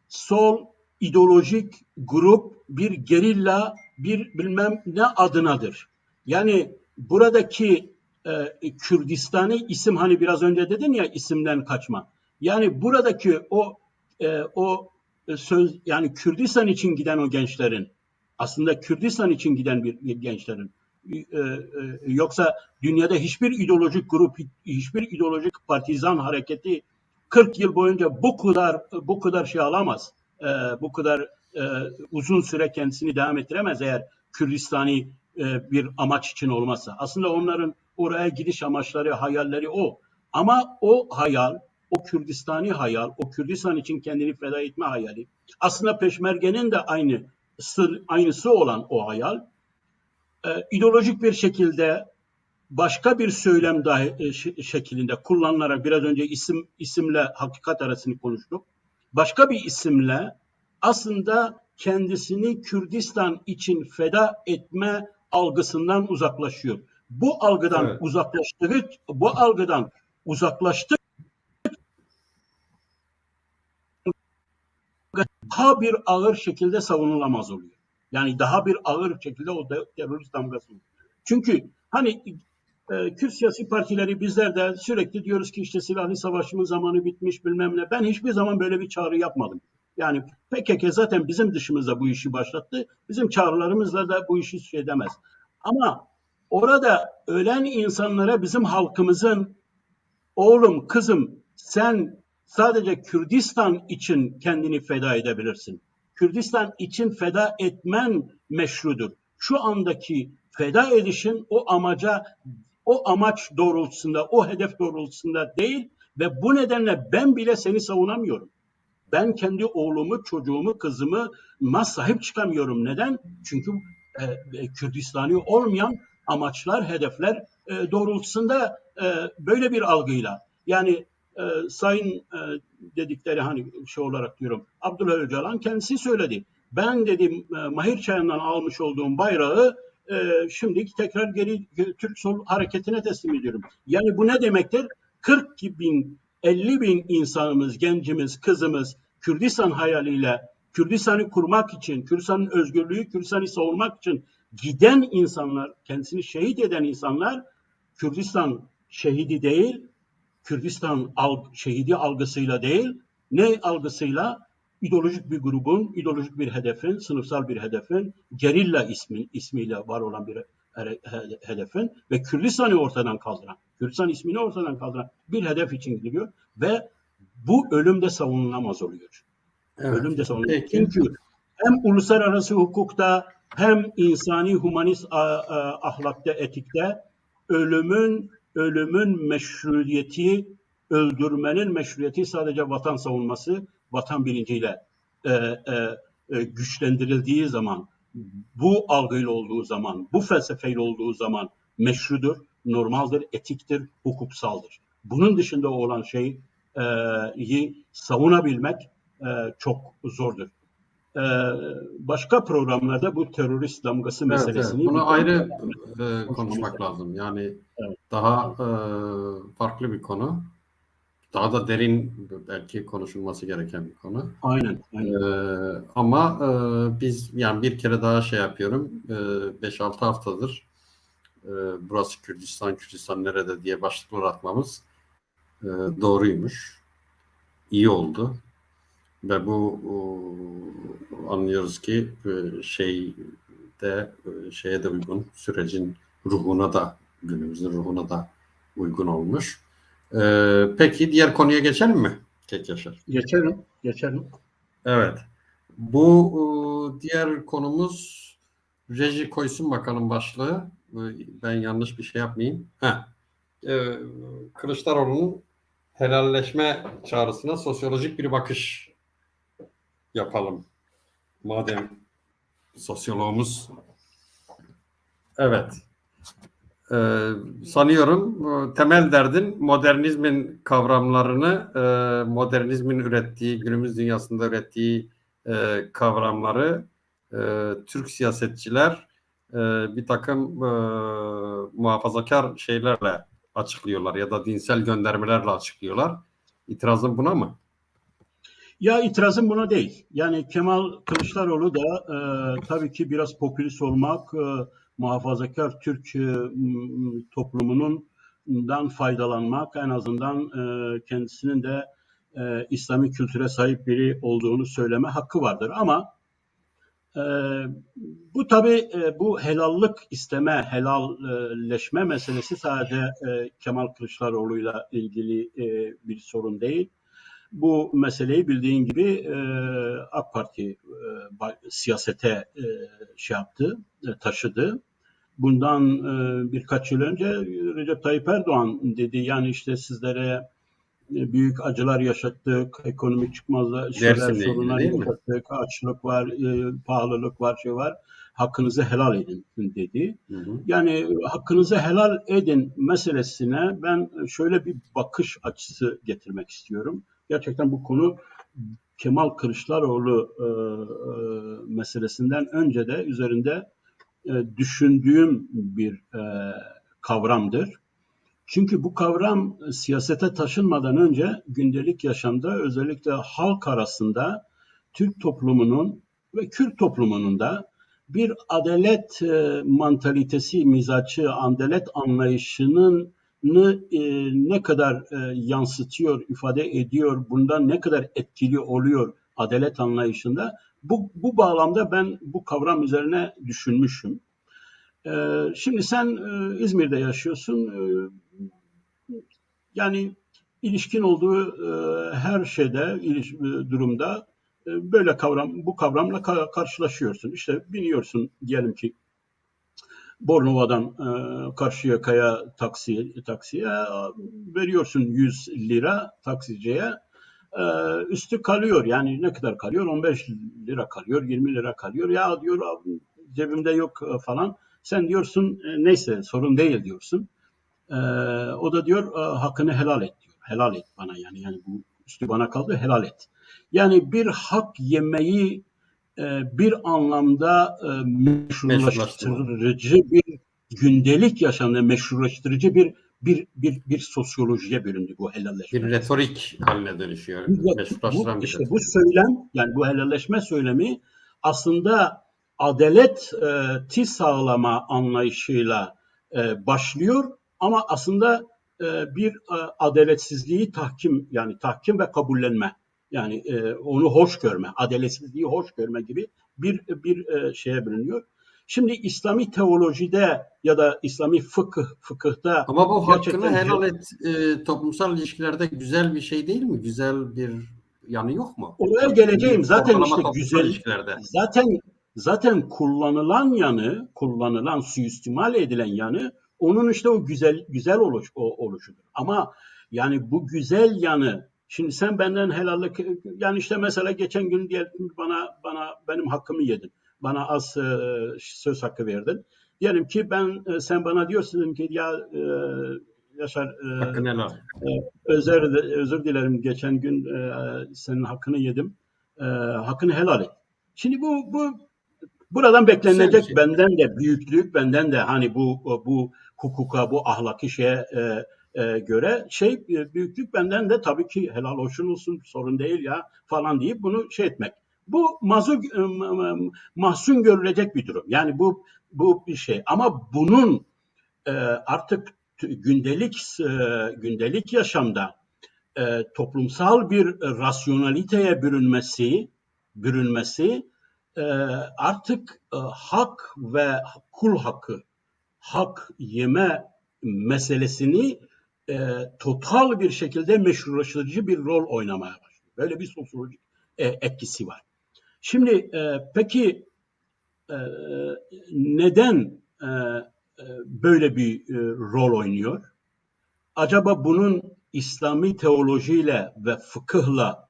Speaker 2: sol ideolojik grup, bir gerilla, bir bilmem ne adınadır. Yani buradaki Kürdistani isim, hani biraz önce dedin ya, isimden kaçma. Yani buradaki o söz, yani Kürdistan için giden o gençlerin, aslında Kürdistan için giden bir gençlerin, yoksa dünyada hiçbir ideolojik grup, hiçbir ideolojik partizan hareketi 40 yıl boyunca bu kadar şey alamaz. Bu kadar uzun süre kendisini devam ettiremez eğer Kürdistani bir amaç için olmazsa. Aslında onların oraya gidiş amaçları, hayalleri o. Ama o hayal, o Kürdistani hayal, o Kürdistan için kendini feda etme hayali aslında Peşmerge'nin de aynı aynısı olan o hayal ideolojik bir şekilde başka bir söylem şeklinde kullanılarak biraz önce isimle hakikat arasını konuştuk. Başka bir isimle aslında kendisini Kürdistan için feda etme algısından uzaklaşıyor. Bu algıdan uzaklaştığı daha bir ağır şekilde savunulamaz oluyor. Yani daha bir ağır şekilde o terörist damgası oluyor. Çünkü hani Kürt siyasi partileri bizler de sürekli diyoruz ki işte silahlı savaşımın zamanı bitmiş bilmem ne. Ben hiçbir zaman böyle bir çağrı yapmadım. Yani PKK zaten bizim dışımızda bu işi başlattı. Bizim çağrılarımızla da bu işi şey edemez. Ama orada ölen insanlara bizim halkımızın oğlum, kızım sen sadece Kürdistan için kendini feda edebilirsin. Kürdistan için feda etmen meşrudur. Şu andaki feda edişin o amaç doğrultusunda, o hedef doğrultusunda değil ve bu nedenle ben bile seni savunamıyorum. Ben kendi oğlumu, çocuğumu, kızımı sahip çıkamıyorum. Neden? Çünkü Kürdistani olmayan amaçlar, hedefler doğrultusunda böyle bir algıyla. Yani sayın dedikleri hani şey olarak diyorum Abdullah Öcalan kendisi söyledi. Ben dedim Mahir Çayı'ndan almış olduğum bayrağı şimdi tekrar geri Türk Sol Hareketi'ne teslim ediyorum. Yani bu ne demektir? 40 bin, 50 bin insanımız, gencimiz, kızımız Kürdistan hayaliyle Kürdistan'ı kurmak için, Kürdistan'ın özgürlüğü, Kürdistan'ı savunmak için giden insanlar, kendisini şehit eden insanlar Kürdistan şehidi değil, Kürdistan şehidi algısıyla değil, ne algısıyla? İdeolojik bir grubun, ideolojik bir hedefin, sınıfsal bir hedefin, gerilla ismiyle var olan bir hedefin ve Kürdistan'ı ortadan kaldıran, Kürdistan ismini ortadan kaldıran bir hedef için gidiyor ve bu ölümde savunulamaz oluyor.
Speaker 1: Evet.
Speaker 2: Ölümde savunulamaz.
Speaker 1: Peki.
Speaker 2: Çünkü hem uluslararası hukukta hem insani humanist ahlakta, etikte ölümün meşruiyeti, öldürmenin meşruiyeti sadece vatan savunması, vatan bilinciyle güçlendirildiği zaman, bu algıyla olduğu zaman, bu felsefeyle olduğu zaman meşrudur, normaldir, etiktir, hukuksaldır. Bunun dışında olan şeyi savunabilmek çok zordur. Başka programlarda bu terörist damgası meselesini...
Speaker 1: Evet. Bunu ayrı konuşmak lazım. Yani
Speaker 2: evet,
Speaker 1: daha farklı bir konu. Daha da derin belki konuşulması gereken bir konu.
Speaker 2: Aynen.
Speaker 1: Ama biz yani bir kere daha şey yapıyorum. 5-6 haftadır burası Kürdistan, Kürdistan nerede diye başlıklar atmamız doğruymuş. İyi oldu. Ve bu anlıyoruz ki şeye de uygun, sürecin ruhuna da, günümüzün ruhuna da uygun olmuş. Peki diğer konuya geçelim mi? Yaşar.
Speaker 2: Geçelim.
Speaker 1: Evet. Bu diğer konumuz reji koysun bakalım başlığı. Ben yanlış bir şey yapmayayım. Kılıçdaroğlu'nun helalleşme çağrısına sosyolojik bir bakış yapalım. Madem sosyoloğumuz. Evet. Sanıyorum temel derdin modernizmin kavramlarını, modernizmin ürettiği, günümüz dünyasında ürettiği kavramları Türk siyasetçiler bir takım muhafazakar şeylerle açıklıyorlar ya da dinsel göndermelerle açıklıyorlar. İtirazın buna mı?
Speaker 2: Ya itirazım buna değil. Yani Kemal Kılıçdaroğlu da tabii ki biraz popülist olmak, muhafazakar Türk toplumundan faydalanmak, en azından kendisinin de İslami kültüre sahip biri olduğunu söyleme hakkı vardır. Ama bu tabii bu helallik isteme, helalleşme meselesi sadece Kemal Kılıçdaroğlu'yla ilgili bir sorun değil. Bu meseleyi bildiğin gibi AK Parti siyasete taşıdı. Bundan birkaç yıl önce Recep Tayyip Erdoğan dedi yani işte sizlere büyük acılar yaşattık, ekonomik çıkmazlar,
Speaker 1: Dersimle
Speaker 2: sorunlar
Speaker 1: ilgili değil mi?
Speaker 2: yaşattık, açlık var, pahalılık var, şey var. Hakkınızı helal edin dedi.
Speaker 1: Hı hı.
Speaker 2: Yani hakkınızı helal edin meselesine ben şöyle bir bakış açısı getirmek istiyorum. Gerçekten bu konu Kemal Kılıçdaroğlu meselesinden önce de üzerinde düşündüğüm bir kavramdır. Çünkü bu kavram siyasete taşınmadan önce gündelik yaşamda özellikle halk arasında Türk toplumunun ve Kürt toplumunun da bir adalet mantalitesi, mizaçı, adalet anlayışının ne kadar yansıtıyor, ifade ediyor, bundan ne kadar etkili oluyor adalet anlayışında. Bu bağlamda ben bu kavram üzerine düşünmüşüm. Şimdi sen İzmir'de yaşıyorsun. Yani ilişkin olduğu her şeyde, durumda böyle bu kavramla karşılaşıyorsun. İşte biniyorsun diyelim ki Bornova'dan Karşıyaka'ya taksiye veriyorsun 100 lira taksiciye. Üstü kalıyor. Yani ne kadar kalıyor? 15 lira kalıyor, 20 lira kalıyor. Ya diyor cebimde yok falan. Sen diyorsun neyse sorun değil diyorsun. O da diyor hakkını helal et diyor. Helal et bana yani bu üstü bana kaldı helal et. Yani bir hak yemeyi bir anlamda
Speaker 1: Meşrulaştırma.
Speaker 2: meşrulaştırıcı bir gündelik yaşamda meşrulaştırıcı bir sosyolojiye büründü bu helalleşme.
Speaker 1: Bir retorik haline dönüşüyor.
Speaker 2: Bu
Speaker 1: Meşrulaştıran bir
Speaker 2: işte
Speaker 1: retorik.
Speaker 2: bu söylem yani bu helalleşme söylemi aslında adaleti sağlama anlayışıyla başlıyor ama aslında bir adaletsizliği tahkim ve kabullenme yani onu hoş görme, adaletsizliği hoş görme gibi bir şeye bürünüyor. Şimdi İslami teolojide ya da İslami fıkıhta
Speaker 1: Ama bu hakkını
Speaker 2: gerçekten
Speaker 1: helal et toplumsal ilişkilerde güzel bir şey değil mi? Güzel bir yanı yok mu?
Speaker 2: oraya geleceğim. Zaten
Speaker 1: Ortalama
Speaker 2: işte
Speaker 1: toplumsal ilişkilerde.
Speaker 2: zaten kullanılan suistimal edilen yanı onun işte o güzel oluşudur. Ama yani bu güzel yanı şimdi sen benden helallik yani işte mesela geçen gün diyelim bana benim hakkımı yedin. Bana az söz hakkı verdin. Diyelim ki sen bana diyorsun ki ya Yaşar
Speaker 1: Hakkını helal.
Speaker 2: özür dilerim geçen gün senin hakkını yedim. Hakkını helal et. Şimdi buradan
Speaker 1: Güzel bir
Speaker 2: beklenilecek
Speaker 1: şey.
Speaker 2: benden de büyüklük, benden de hani bu hukuka, bu ahlaki şeye göre büyüklük benden de tabii ki helal hoşun olsun sorun değil ya falan deyip bunu etmek. Bu mahzun görülecek bir durum. Yani bu bir şey. Ama bunun artık gündelik yaşamda toplumsal bir rasyonaliteye bürünmesi artık hak ve kul hakkı, hak yeme meselesini total bir şekilde meşrulaştırıcı bir rol oynamaya başlıyor. Böyle bir sosyolojik etkisi var. Şimdi peki neden böyle bir rol oynuyor? Acaba bunun İslami teolojiyle ve fıkıhla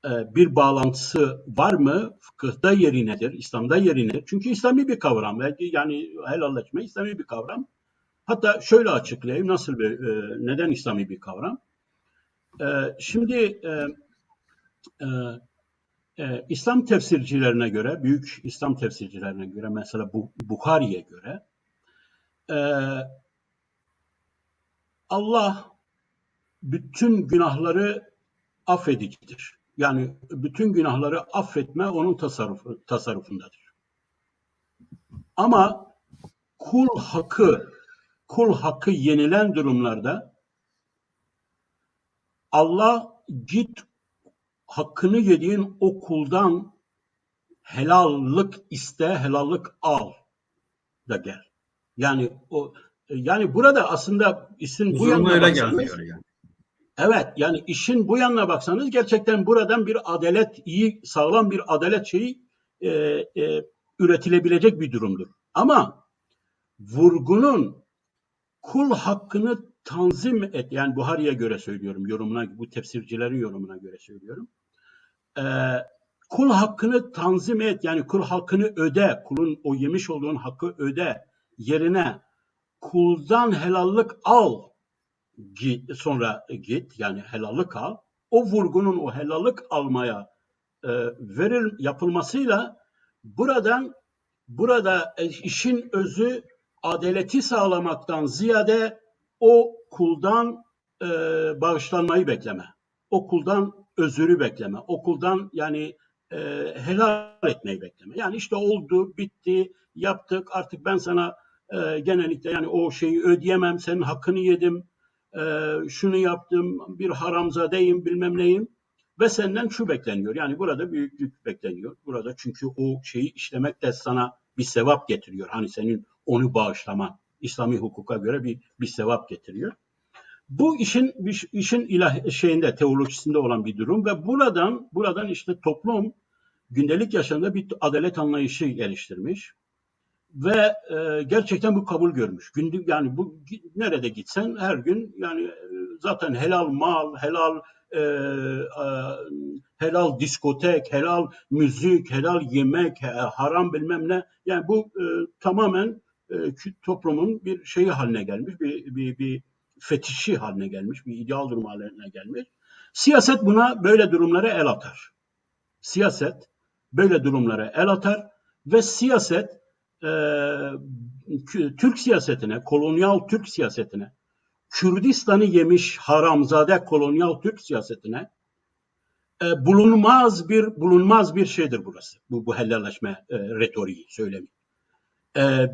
Speaker 2: bir bağlantısı var mı? Fıkıhta yeri nedir? İslam'da yeri nedir? Çünkü İslami bir kavram. Yani helalleşme İslami bir kavram. Hatta şöyle açıklayayım neden İslami bir kavram? Şimdi İslam tefsircilerine göre, büyük İslam tefsircilerine göre mesela Buhari'ye göre Allah bütün günahları affedicidir. Yani bütün günahları affetme onun tasarrufundadır. Ama kul hakkı yenilen durumlarda Allah git hakkını yediğin o kuldan helallik iste, helallik al da gel. Yani burada aslında işin bu
Speaker 1: Huzuruma
Speaker 2: yanına
Speaker 1: öyle gel
Speaker 2: baksanız
Speaker 1: diyor yani.
Speaker 2: evet yani işin bu yanına baksanız gerçekten buradan bir adalet sağlam bir adalet üretilebilecek bir durumdur. Ama vurgunun kul hakkını tanzim et, yani Buhari'ye göre söylüyorum, yorumuna, bu tefsircilerin yorumuna göre söylüyorum. Kul hakkını tanzim et, yani kul hakkını öde, kulun o yemiş olduğun hakkı öde, yerine kuldan helallik al, sonra git, yani helallik al. O vurgunun o helallik almaya yapılmasıyla burada işin özü adaleti sağlamaktan ziyade o kuldan bağışlanmayı bekleme, o kuldan özürü bekleme, o kuldan yani helal etmeyi bekleme. Yani işte oldu, bitti, yaptık, artık ben sana genellikle yani o şeyi ödeyemem, senin hakkını yedim, şunu yaptım, bir haramzadeyim, bilmem neyim ve senden şu bekleniyor. Yani burada büyüklük bekleniyor. Burada çünkü o şeyi işlemek de sana bir sevap getiriyor. Hani senin onu bağışlaman İslami hukuka göre bir sevap getiriyor. Bu işin şeyinde, teolojisinde olan bir durum ve buradan işte toplum gündelik yaşamda bir adalet anlayışı geliştirmiş ve gerçekten bu kabul görmüş. Yani bu nerede gitsen her gün yani zaten helal mal, helal diskotek, helal müzik, helal yemek, haram bilmem ne. Yani bu tamamen toplumun bir şeyi haline gelmiş, bir fetişi haline gelmiş, bir ideal durum haline gelmiş. Siyaset böyle durumlara el atar. Siyaset böyle durumlara el atar ve siyaset Türk siyasetine, kolonyal Türk siyasetine, Kürdistan'ı yemiş haramzade kolonyal Türk siyasetine bulunmaz bir şeydir burası. Bu helalleşme retoriği söylemi.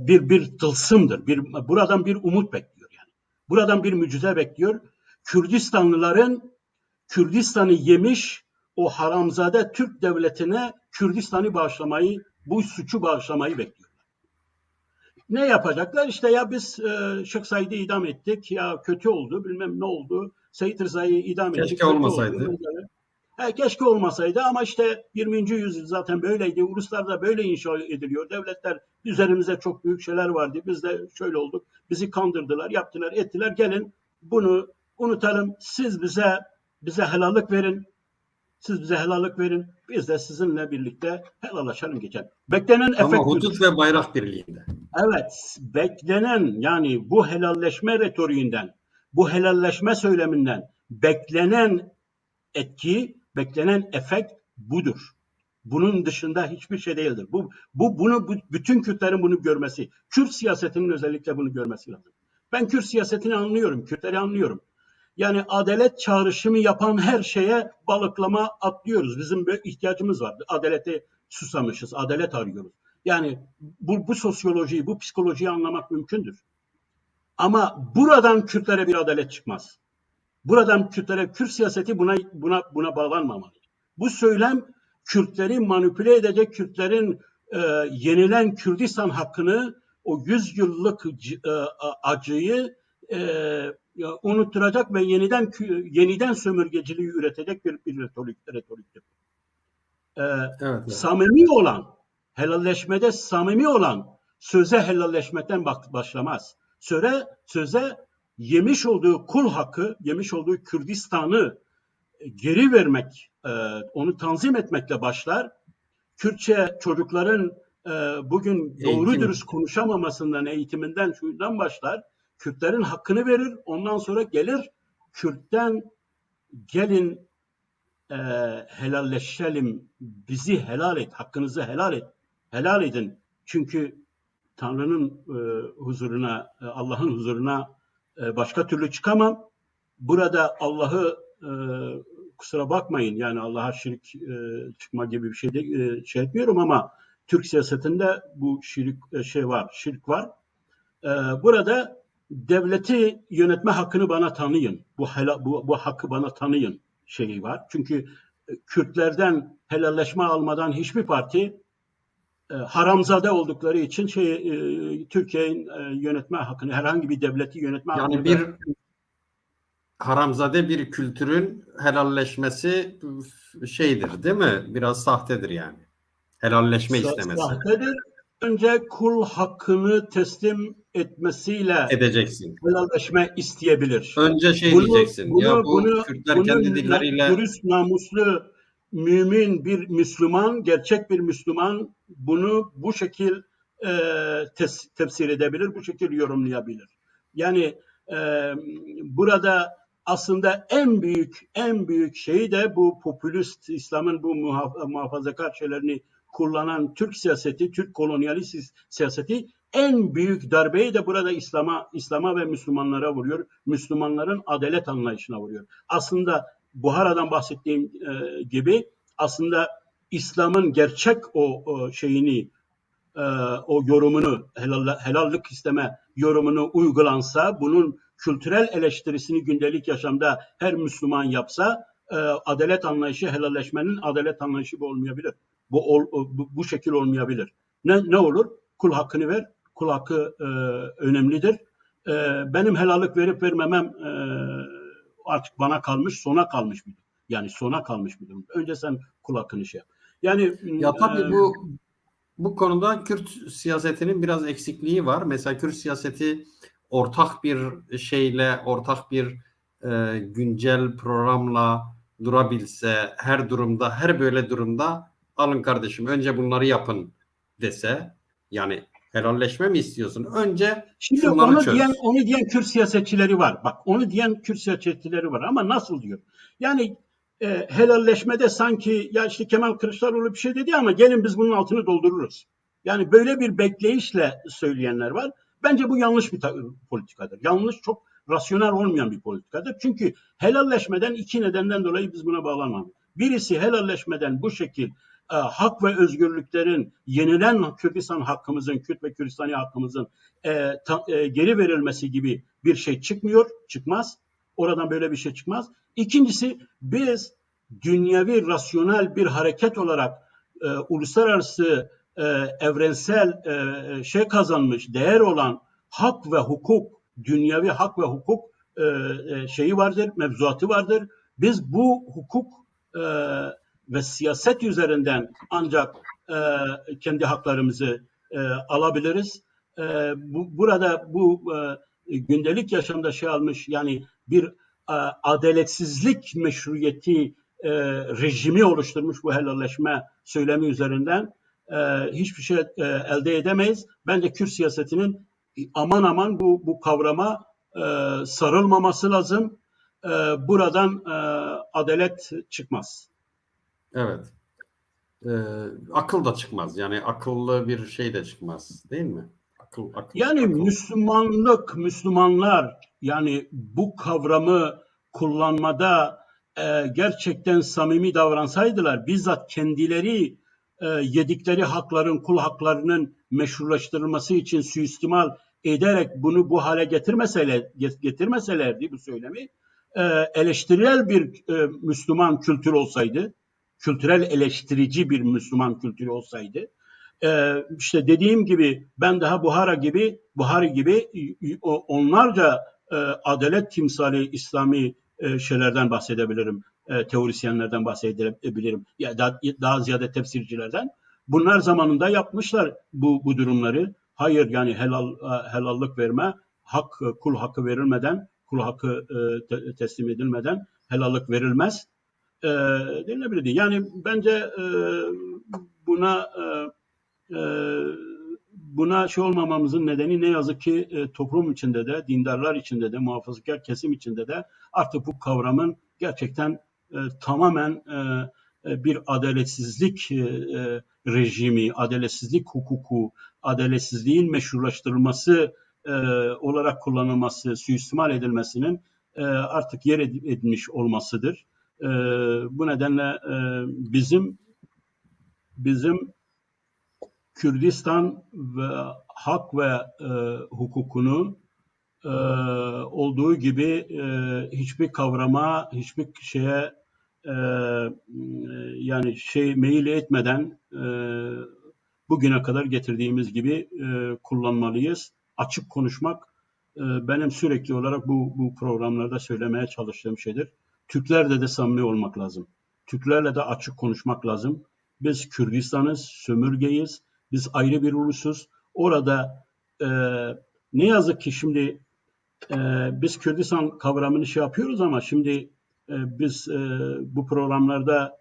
Speaker 2: Bir tılsımdır. Buradan bir umut bekliyor yani. Buradan bir mucize bekliyor. Kürdistanlıların Kürdistan'ı yemiş o haramzade Türk devletine Kürdistan'ı bağışlamayı, bu suçu bağışlamayı bekliyorlar. Ne yapacaklar? İşte ya biz Şeyh Said'i idam ettik, ya kötü oldu, bilmem ne oldu. Seyit Rıza'yı idam ettik.
Speaker 1: Keşke olmasaydı.
Speaker 2: Keşke olmasaydı ama işte 20. yüzyıl zaten böyleydi. Uluslar da böyle inşa ediliyor. Devletler üzerimize çok büyük şeyler vardı. Biz de şöyle olduk. Bizi kandırdılar, yaptılar, ettiler. Gelin bunu unutalım. Siz bize helallik verin. Siz bize helallik verin. Biz de sizinle birlikte helallaşalım geçelim. Beklenen
Speaker 1: Ama
Speaker 2: efekt
Speaker 1: hudut ve bayrak birliğinde.
Speaker 2: Evet, beklenen yani bu helalleşme retoriğinden, bu helalleşme söyleminden beklenen etki, beklenen efekt budur. Bunun dışında hiçbir şey değildir. Bunu bütün Kürtlerin bunu görmesi, Kürt siyasetinin özellikle bunu görmesi lazım. Ben Kürt siyasetini anlıyorum, Kürtleri anlıyorum. Yani adalet çağrışımı yapan her şeye balıklama atlıyoruz. Bizim böyle ihtiyacımız var. Adalete susamışız, adalet arıyoruz. Yani bu sosyolojiyi, bu psikolojiyi anlamak mümkündür. Ama buradan Kürtlere bir adalet çıkmaz. Buradan Kürt siyaseti buna bağlanmamalı. Bu söylem Kürtleri manipüle edecek, Kürtlerin yenilen Kürdistan hakkını, o 100 yıllık acıyı unutturacak ve yeniden sömürgeciliği üretecek bir retoriktir.
Speaker 1: Evet.
Speaker 2: Samimi olan, helalleşmede samimi olan söze helalleşmekten başlamaz. Söze yemiş olduğu kul hakkı, yemiş olduğu Kürdistan'ı geri vermek, onu tanzim etmekle başlar. Kürtçe çocukların bugün doğru dürüst konuşamamasından, eğitiminden, şundan başlar. Kürtlerin hakkını verir, ondan sonra gelir Kürt'ten gelin helalleşelim, bizi helal et, hakkınızı helal edin. Çünkü Tanrı'nın huzuruna, Allah'ın huzuruna başka türlü çıkamam. Burada Allah'ı kusura bakmayın, yani Allah'a şirk çıkma gibi bir şey de şey etmiyorum ama Türk siyasetinde bu şirk var. Burada devleti yönetme hakkını bana tanıyın. Bu hakkı bana tanıyın şeyi var. Çünkü Kürtlerden helalleşme almadan hiçbir parti haramzade oldukları için Türkiye'nin yönetme hakkını, herhangi bir devleti yönetme hakkını...
Speaker 1: Yani bir haramzade bir kültürün helalleşmesi şeydir, değil mi? Biraz sahtedir yani. Helalleşme istemesi.
Speaker 2: Sahtedir. Önce kul hakkını teslim etmesiyle
Speaker 1: Edeceksin.
Speaker 2: helalleşme isteyebilir.
Speaker 1: Önce şey
Speaker 2: Bunu
Speaker 1: diyeceksin. Ya bu
Speaker 2: bunu
Speaker 1: Kürtler kendi dilleriyle
Speaker 2: dürüst, namuslu, mümin bir Müslüman, gerçek bir Müslüman bunu bu şekil tefsir edebilir, bu şekil yorumlayabilir. Yani burada aslında en büyük şey de bu popülist İslam'ın bu muhafazakar şeylerini kullanan Türk siyaseti, Türk kolonyalist siyaseti en büyük darbeyi de burada İslam'a ve Müslümanlara vuruyor. Müslümanların adalet anlayışına vuruyor. Aslında Buhara'dan bahsettiğim gibi aslında İslam'ın gerçek o şeyini o yorumunu helallik isteme yorumunu uygulansa bunun kültürel eleştirisini gündelik yaşamda her Müslüman yapsa adalet anlayışı helalleşmenin adalet anlayışı bu olmayabilir. Bu şekil olmayabilir. Ne olur? Kul hakkını ver. Kul hakkı önemlidir. Benim helallik verip vermemem artık bana kalmış, sona kalmış bir durum. Yani sona kalmış bir durum. Önce sen kul hakkını şey yap. Yani
Speaker 1: ya tabii bu konuda Kürt siyasetinin biraz eksikliği var. Mesela Kürt siyaseti ortak bir şeyle, ortak bir güncel programla durabilse, her durumda, her böyle durumda alın kardeşim önce bunları yapın dese, yani helalleşme mi istiyorsun? Önce
Speaker 2: şimdi
Speaker 1: şunları çöz.
Speaker 2: onu diyen Kürt siyasetçileri var. Bak onu diyen Kürt siyasetçileri var ama nasıl diyor? Yani helalleşmede sanki ya işte Kemal Kılıçdaroğlu bir şey dedi ama gelin biz bunun altını doldururuz. Yani böyle bir bekleyişle söyleyenler var. Bence bu yanlış bir politikadır. Yanlış, çok rasyonel olmayan bir politikadır. Çünkü helalleşmeden iki nedenden dolayı biz buna bağlanmadık. Birisi helalleşmeden bu şekil hak ve özgürlüklerin yenilen Kürdistan hakkımızın, Kürt ve Kürdistani hakkımızın geri verilmesi gibi bir şey çıkmaz. Oradan böyle bir şey çıkmaz. İkincisi biz dünyevi rasyonel bir hareket olarak uluslararası evrensel şey kazanmış, değer olan hak ve hukuk, dünyevi hak ve hukuk şeyi vardır, mevzuatı vardır. Biz bu hukuk ve siyaset üzerinden ancak kendi haklarımızı alabiliriz. Burada gündelik yaşamda şey almış, yani bir adaletsizlik meşruiyeti rejimi oluşturmuş bu helalleşme söylemi üzerinden hiçbir şey elde edemeyiz. Bence Kürt siyasetinin aman bu kavrama sarılmaması lazım. Buradan adalet çıkmaz.
Speaker 1: Evet. Akıl da çıkmaz. Yani akıllı bir şey de çıkmaz. Değil mi? Akıl.
Speaker 2: Yani Müslümanlar yani bu kavramı kullanmada gerçekten samimi davransaydılar, bizzat kendileri yedikleri hakların, kul haklarının meşrulaştırılması için suistimal ederek bunu bu hale getirmeselerdi bu söylemi, eleştirel bir Müslüman kültür olsaydı, kültürel eleştirici bir Müslüman kültürü olsaydı, işte dediğim gibi ben daha Buhari gibi onlarca adalet timsali İslami şeylerden bahsedebilirim, teorisyenlerden bahsedebilirim, ya daha ziyade tefsircilerden. Bunlar zamanında yapmışlar bu durumları. Hayır, yani helallik verme, kul hakkı verilmeden, kul hakkı teslim edilmeden helallik verilmez denilebilirdi. Yani bence buna şey olmamamızın nedeni ne yazık ki toplum içinde de, dindarlar içinde de, muhafazakar kesim içinde de artık bu kavramın gerçekten tamamen bir adaletsizlik rejimi, adaletsizlik hukuku, adaletsizliğin meşrulaştırılması olarak kullanılması, suistimal edilmesinin artık yer edilmiş olmasıdır. Bu nedenle bizim Kürdistan ve hak ve hukukunu olduğu gibi hiçbir kavrama, hiçbir şeye yani meyil etmeden bugüne kadar getirdiğimiz gibi kullanmalıyız. Açık konuşmak benim sürekli olarak bu programlarda söylemeye çalıştığım şeydir. Türklerle de samimi olmak lazım. Türklerle de açık konuşmak lazım. Biz Kürdistan'ız, sömürgeyiz. Biz ayrı bir ulusuz. Orada ne yazık ki şimdi biz Kürdistan kavramını şey yapıyoruz ama şimdi biz bu programlarda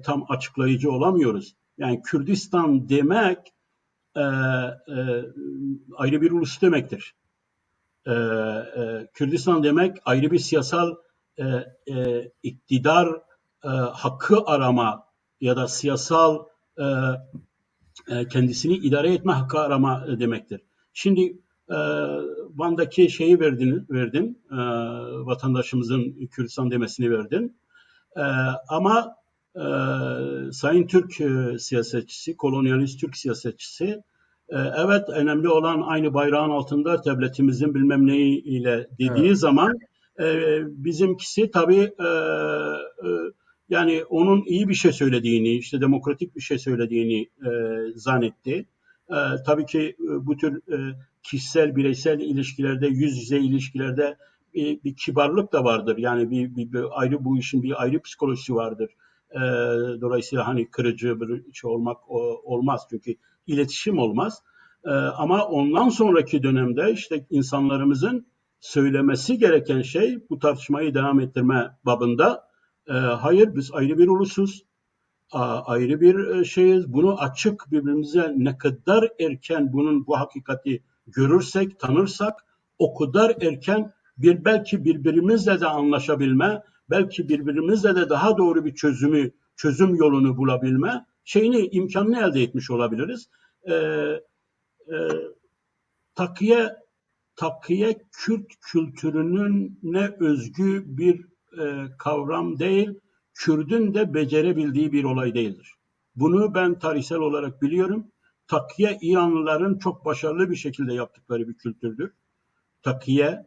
Speaker 2: tam açıklayıcı olamıyoruz. Yani Kürdistan demek ayrı bir ulus demektir. Kürdistan demek ayrı bir siyasal iktidar hakkı arama ya da siyasal kendisini idare etme hakkı arama demektir. Şimdi Van'daki şeyi verdin, vatandaşımızın Kürdistan demesini verdin. Ama Sayın Türk siyasetçisi, kolonyalist Türk siyasetçisi, evet önemli olan aynı bayrağın altında devletimizin bilmem neyiyle dediği
Speaker 1: Evet.
Speaker 2: zaman bizimkisi tabii yani onun iyi bir şey söylediğini, işte demokratik bir şey söylediğini zannetti. Tabii ki bu tür kişisel, bireysel ilişkilerde, yüz yüze ilişkilerde bir kibarlık da vardır. Yani bir ayrı bu işin bir ayrı psikolojisi vardır. Dolayısıyla hani kırıcı bir şey olmak olmaz çünkü iletişim olmaz. Ama ondan sonraki dönemde işte insanlarımızın söylemesi gereken şey bu tartışmayı devam ettirme babında. Hayır biz ayrı bir ulusuz, ayrı bir şeyiz. Bunu açık birbirimize ne kadar erken bu hakikati görürsek, tanırsak o kadar erken belki birbirimizle de anlaşabilme, belki birbirimizle de daha doğru bir çözüm yolunu bulabilme imkanını elde etmiş olabiliriz. Takiye Kürt kültürünün ne özgü bir kavram değil, Kürt'ün de becerebildiği bir olay değildir. Bunu ben tarihsel olarak biliyorum. Takiye İranlıların çok başarılı bir şekilde yaptıkları bir kültürdür. Takiye.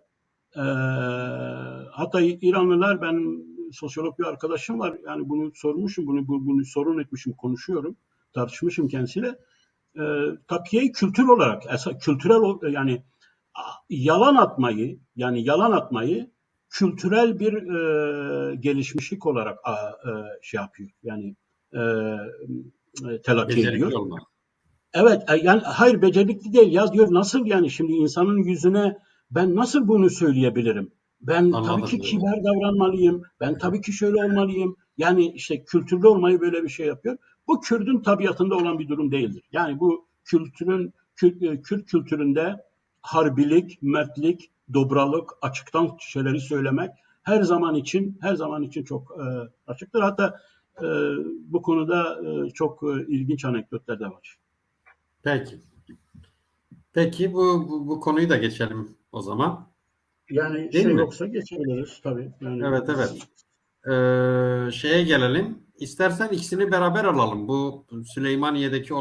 Speaker 2: Hatta İranlılar, ben sosyolog bir arkadaşım var. Yani bunu sormuşum, bunu sorun etmişim, konuşuyorum, tartışmışım kendisiyle. Takiyeyi kültür olarak, kültürel yani yalan atmayı kültürel bir gelişmişlik olarak şey yapıyor. Yani telakki ediyor.
Speaker 1: Becerikli olmak.
Speaker 2: Evet, yani hayır becerikli değil ya, diyor nasıl yani şimdi insanın yüzüne ben nasıl bunu söyleyebilirim? Ben
Speaker 1: Anladım,
Speaker 2: tabii ki
Speaker 1: evet.
Speaker 2: kibar davranmalıyım. Ben tabii ki şöyle olmalıyım. Yani işte kültürlü olmayı böyle bir şey yapıyor. Bu Kürt'ün tabiatında olan bir durum değildir. Yani bu Kürt kültüründe harbilik, mertlik, dobralık, açıktan şeyleri söylemek her zaman için çok açıktır. Hatta bu konuda çok ilginç anekdotlar da var.
Speaker 1: Peki. Peki bu konuyu da geçelim o zaman.
Speaker 2: Yani
Speaker 1: Değil
Speaker 2: şey
Speaker 1: mi?
Speaker 2: yoksa geçebiliriz tabii. Yani
Speaker 1: Evet, evet. Şeye gelelim. İstersen ikisini beraber alalım. Bu Süleymaniye'deki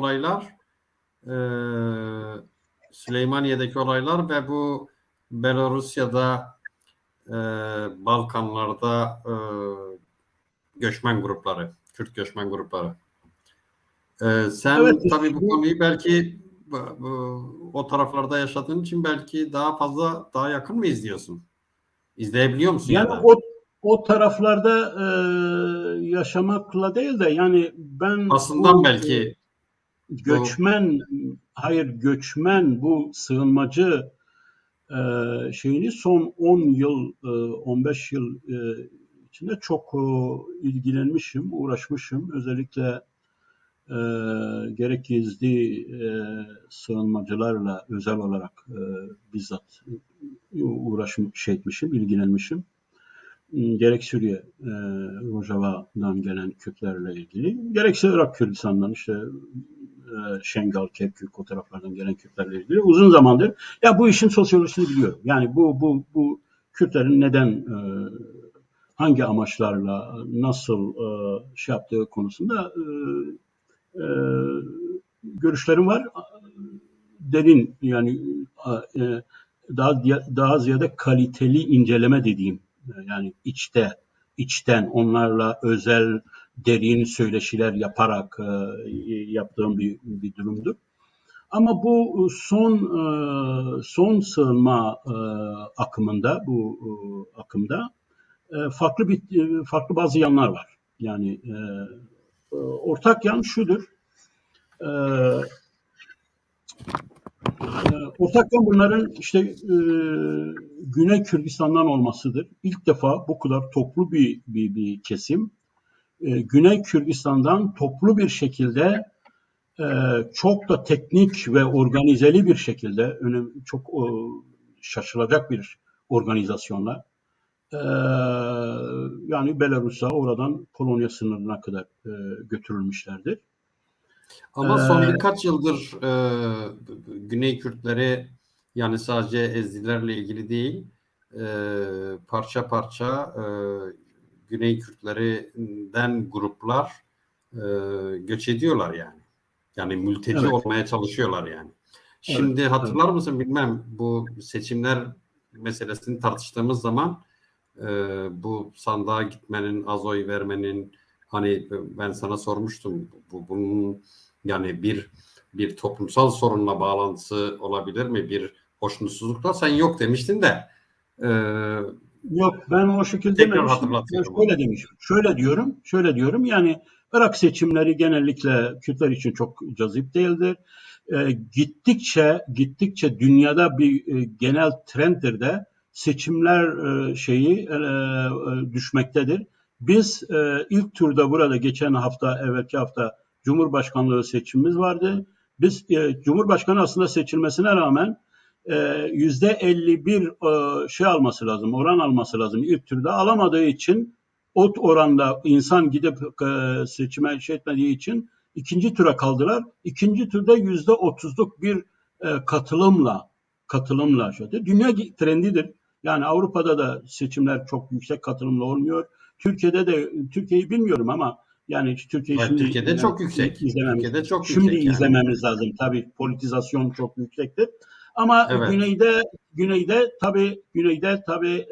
Speaker 1: olaylar ve bu Belorusya'da Balkanlarda göçmen grupları, Kürt göçmen grupları.
Speaker 2: evet,
Speaker 1: Sen tabii bu konuyu belki o taraflarda yaşadığın için belki daha yakın mı izliyorsun? İzleyebiliyor musun ya
Speaker 2: yani
Speaker 1: da?
Speaker 2: o taraflarda yaşamakla değil de yani ben
Speaker 1: Basından
Speaker 2: bu
Speaker 1: belki bu
Speaker 2: göçmen bu sığınmacı şeyini son 10 yıl 15 yıl içinde çok ilgilenmişim, uğraşmışım. Özellikle gerek gizli sığınmacılarla özel olarak bizzat ilgilenmişim. Gerek Suriye, Rojava'dan gelen Kürtlerle ilgili, gerekse Irak Kürdistan'dan işte Şengal, Kerkük o taraflardan gelen Kürtlerle ilgili uzun zamandır ya bu işin sosyolojisini biliyorum. Yani bu Kürtlerin neden hangi amaçlarla nasıl şey yaptığı konusunda görüşlerim var. Derin yani daha ziyade kaliteli inceleme dediğim yani içten onlarla özel derin söyleşiler yaparak yaptığım bir durumdur. Ama bu son sığınma akımda farklı bazı yanlar var. Yani ortak yan şudur. Ortaktan bunların işte Güney Kürdistan'dan olmasıdır. İlk defa bu kadar toplu bir kesim Güney Kürdistan'dan toplu bir şekilde çok da teknik ve organizeli bir şekilde çok şaşılacak bir organizasyonla yani Belarus'a oradan Polonya sınırına kadar götürülmüşlerdir.
Speaker 1: Ama son birkaç yıldır Güney Kürtleri yani sadece Ezidilerle ilgili değil parça parça Güney Kürtlerinden gruplar göç ediyorlar yani. Yani mülteci
Speaker 2: Evet.
Speaker 1: olmaya çalışıyorlar yani. Şimdi hatırlar mısın bilmem bu seçimler meselesini tartıştığımız zaman bu sandığa gitmenin, az oy vermenin hani ben sana sormuştum bunun yani bir toplumsal sorunla bağlantısı olabilir mi? Bir hoşnutsuzlukla sen yok demiştin de
Speaker 2: Yok ben o şekilde
Speaker 1: tekrar
Speaker 2: dememiştim. Ben
Speaker 1: hatırlatıyorum
Speaker 2: şöyle
Speaker 1: onu.
Speaker 2: demişim. Şöyle diyorum. Yani Irak seçimleri genellikle Kürtler için çok cazip değildir. Gittikçe dünyada bir genel trenddir de seçimler düşmektedir. Biz ilk turda burada geçen hafta, evvelki hafta Cumhurbaşkanlığı seçimimiz vardı. Biz Cumhurbaşkanı aslında seçilmesine rağmen %51 oran alması lazım. İlk turda alamadığı için o oranda insan gidip seçime etmediği için ikinci tura kaldılar. İkinci turda %30'luk bir katılımla dünya trendidir. Yani Avrupa'da da seçimler çok yüksek katılımla olmuyor. Türkiye'yi bilmiyorum ama yani Türkiye
Speaker 1: Hayır,
Speaker 2: şimdi
Speaker 1: Türkiye'de çok yüksek. Türkiye'de çok
Speaker 2: şimdi
Speaker 1: yüksek yani.
Speaker 2: izlememiz lazım. Tabii politizasyon çok yüksektir. Ama
Speaker 1: Evet.
Speaker 2: güneyde tabii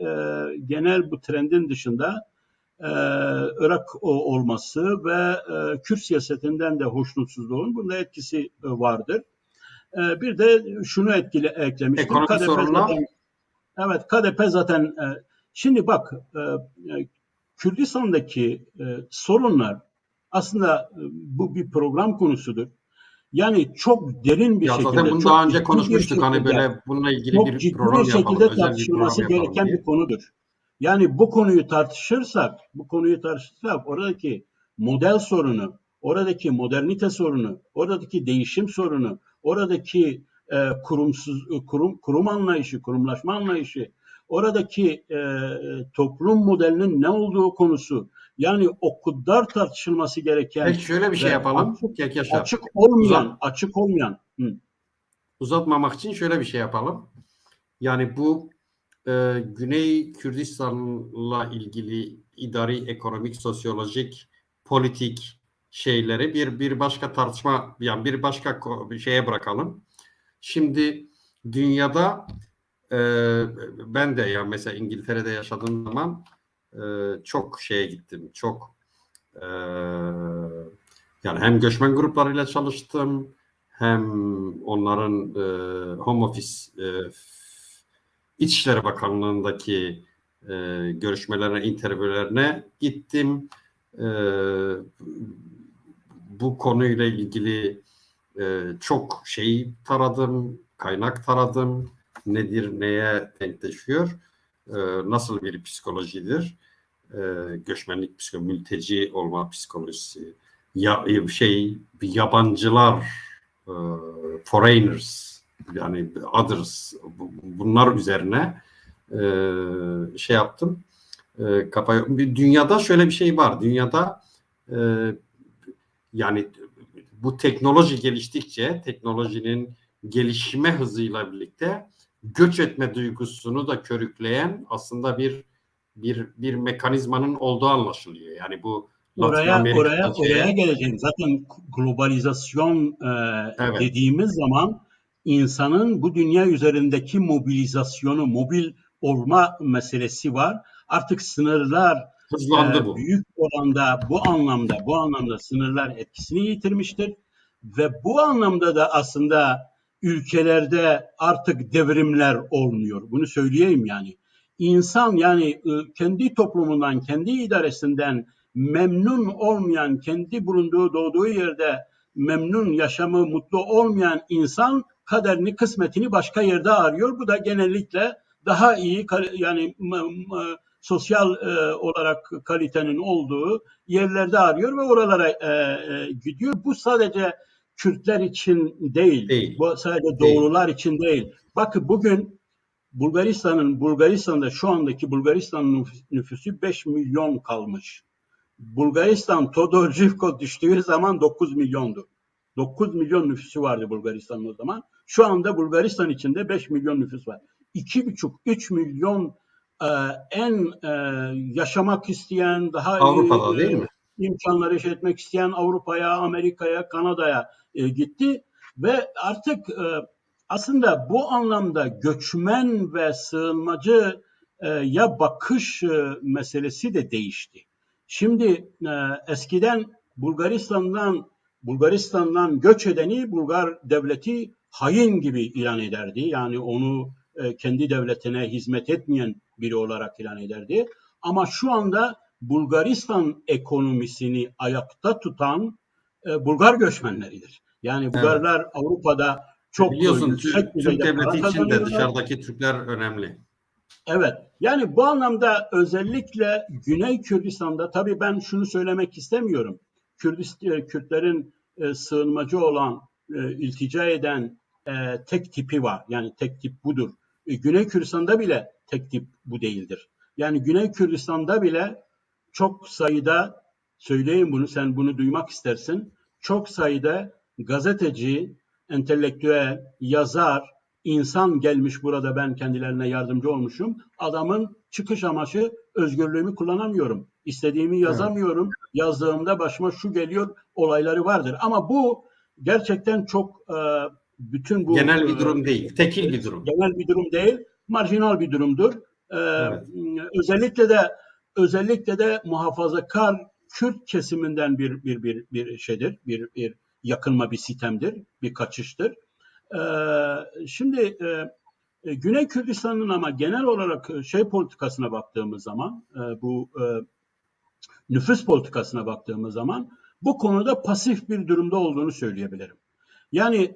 Speaker 2: genel bu trendin dışında Irak olması ve Kürt siyasetinden de hoşnutsuzluğun bunda etkisi vardır. Bir de şunu eklemiştim.
Speaker 1: Ekonomik sorunlar.
Speaker 2: KDP zaten şimdi bak Kürdistan'daki sorunlar aslında bu bir program konusudur. Yani çok derin bir
Speaker 1: Ya zaten
Speaker 2: şekilde,
Speaker 1: bunu
Speaker 2: çok
Speaker 1: daha önce
Speaker 2: ciddi bir
Speaker 1: konuşmuştuk. Hani
Speaker 2: şekilde
Speaker 1: böyle bununla ilgili
Speaker 2: çok
Speaker 1: bir
Speaker 2: ciddi bir
Speaker 1: program yapalım.
Speaker 2: şekilde
Speaker 1: Özel bir program
Speaker 2: tartışılması
Speaker 1: yapalım
Speaker 2: gereken
Speaker 1: diye.
Speaker 2: bir konudur. Yani bu konuyu tartışırsak oradaki model sorunu, oradaki modernite sorunu, oradaki değişim sorunu, oradaki kurum anlayışı, kurumlaşma anlayışı, oradaki toplum modelinin ne olduğu konusu, yani o kadar tartışılması gereken
Speaker 1: Peki şöyle bir şey
Speaker 2: ve
Speaker 1: yapalım. Yaşar.
Speaker 2: açık olmayan.
Speaker 1: Uzatmamak için şöyle bir şey yapalım. Yani bu Güney Kürdistan'la ilgili idari, ekonomik, sosyolojik, politik şeyleri bir başka tartışma yani bir başka bir şeye bırakalım. Şimdi dünyada ben de ya mesela İngiltere'de yaşadığım zaman çok şeye gittim. Çok yani hem göçmen gruplarıyla çalıştım hem onların home office İçişleri Bakanlığı'ndaki görüşmelerine, interviewlerine gittim. Bu konuyla ilgili çok şey taradım, kaynak taradım. Nedir, neye denkleşiyor, nasıl bir psikolojidir, göçmenlik psikolojisi, mülteci olma psikolojisi, yabancılar, foreigners, yani others, bunlar üzerine şey yaptım. Dünyada şöyle bir şey var. Dünyada yani bu teknoloji geliştikçe teknolojinin gelişme hızıyla birlikte göç etme duygusunu da körükleyen aslında bir mekanizmanın olduğu anlaşılıyor. Yani bu Latin
Speaker 2: Oraya
Speaker 1: Amerika'da
Speaker 2: geleceğim. Zaten globalizasyon
Speaker 1: evet,
Speaker 2: dediğimiz zaman insanın bu dünya üzerindeki mobilizasyonu, mobil olma meselesi var. Artık sınırlar
Speaker 1: hızlandı bu.
Speaker 2: büyük oranda bu anlamda sınırlar etkisini yitirmiştir ve bu anlamda da aslında ülkelerde artık devrimler olmuyor. Bunu söyleyeyim yani. İnsan yani kendi toplumundan, kendi idaresinden memnun olmayan, kendi doğduğu yerde memnun, yaşamı mutlu olmayan insan kaderini, kısmetini başka yerde arıyor. Bu da genellikle daha iyi yani sosyal olarak kalitenin olduğu yerlerde arıyor ve oralara gidiyor. Bu sadece Kürtler için değil,
Speaker 1: Değil.
Speaker 2: bu sadece
Speaker 1: Değil.
Speaker 2: doğrular için değil. Bakın bugün Bulgaristan'da şu andaki Bulgaristan'ın nüfusu 5 milyon kalmış. Bulgaristan Todor Zhivkov düştüğü zaman 9 milyondu. 9 milyon nüfusu vardı Bulgaristan'ın o zaman. Şu anda Bulgaristan içinde 5 milyon nüfus var. 2,5-3 milyon yaşamak isteyen, daha
Speaker 1: Avrupa'da değil mi?
Speaker 2: imkanları etmek isteyen Avrupa'ya, Amerika'ya, Kanada'ya gitti ve artık aslında bu anlamda göçmen ve sığınmacı ya bakış meselesi de değişti. Şimdi eskiden Bulgaristan'dan göç edeni Bulgar devleti hain gibi ilan ederdi. Yani onu kendi devletine hizmet etmeyen biri olarak ilan ederdi. Ama şu anda Bulgaristan ekonomisini ayakta tutan Bulgar göçmenleridir. Yani Bulgarlar Avrupa'da çok
Speaker 1: Biliyorsun
Speaker 2: yüksek
Speaker 1: Türk
Speaker 2: düzeyde para
Speaker 1: devleti için de
Speaker 2: kazanıyorlar.
Speaker 1: dışarıdaki Türkler önemli.
Speaker 2: Evet. Yani bu anlamda özellikle Güney Kürdistan'da tabii ben şunu söylemek istemiyorum. Kürtlerin sığınmacı olan, iltica eden tek tipi var. Yani tek tip budur. Güney Kürdistan'da bile tek tip bu değildir. Yani Güney Kürdistan'da bile çok sayıda, söyleyeyim bunu, sen bunu duymak istersin. Çok sayıda gazeteci, entelektüel, yazar, insan gelmiş burada, ben kendilerine yardımcı olmuşum. Adamın çıkış amacı özgürlüğümü kullanamıyorum. İstediğimi yazamıyorum. Yazdığımda başıma şu geliyor olayları vardır. Ama bu gerçekten çok bütün bu
Speaker 1: Genel bir durum değil. Tekil bir durum.
Speaker 2: genel bir durum değil. Marjinal bir durumdur.
Speaker 1: Evet.
Speaker 2: Özellikle de muhafazakar Kürt kesiminden bir şeydir. Bir yakınma, bir sitemdir, bir kaçıştır. Şimdi Güney Kürdistan'ın ama genel olarak politikasına baktığımız zaman, bu nüfus politikasına baktığımız zaman bu konuda pasif bir durumda olduğunu söyleyebilirim. Yani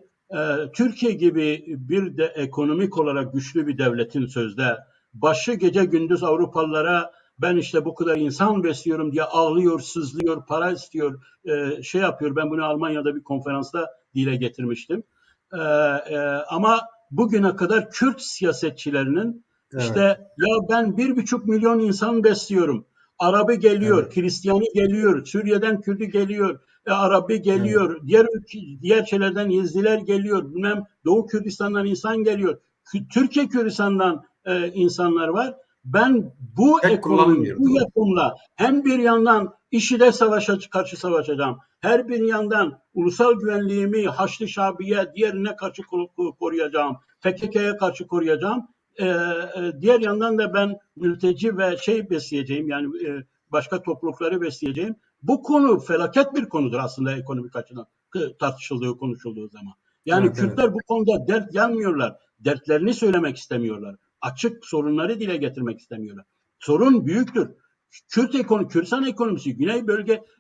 Speaker 2: Türkiye gibi bir de ekonomik olarak güçlü bir devletin sözde başı gece gündüz Avrupalılara ben işte bu kadar insan besliyorum diye ağlıyor, sızlıyor, para istiyor, şey yapıyor. Ben bunu Almanya'da bir konferansta dile getirmiştim. Ama bugüne kadar Kürt siyasetçilerinin işte ya ben 1,5 milyon insan besliyorum. Arabı geliyor, Hristiyanı geliyor, Suriye'den Kürdü geliyor, Arabi geliyor, diğer şeylerden Yezidiler geliyor, bilmem Doğu Kürdistan'dan insan geliyor, Türkiye Kürdistan'dan insanlar var. Ben bu ekonomi, bu yapımla hem bir yandan IŞİD'e karşı savaşacağım, her bir yandan ulusal güvenliğimi Haçlı Şabi'ye, diğerine karşı koruyacağım, PKK'ya karşı koruyacağım. Diğer yandan da ben mülteci ve besleyeceğim, yani başka toplulukları besleyeceğim. Bu konu felaket bir konudur aslında ekonomik açıdan tartışıldığı, konuşulduğu zaman. Yani Kürtler bu konuda dert yanmıyorlar. Dertlerini söylemek istemiyorlar. Açık sorunları dile getirmek istemiyorlar. Sorun büyüktür. Kürdistan ekonomisi,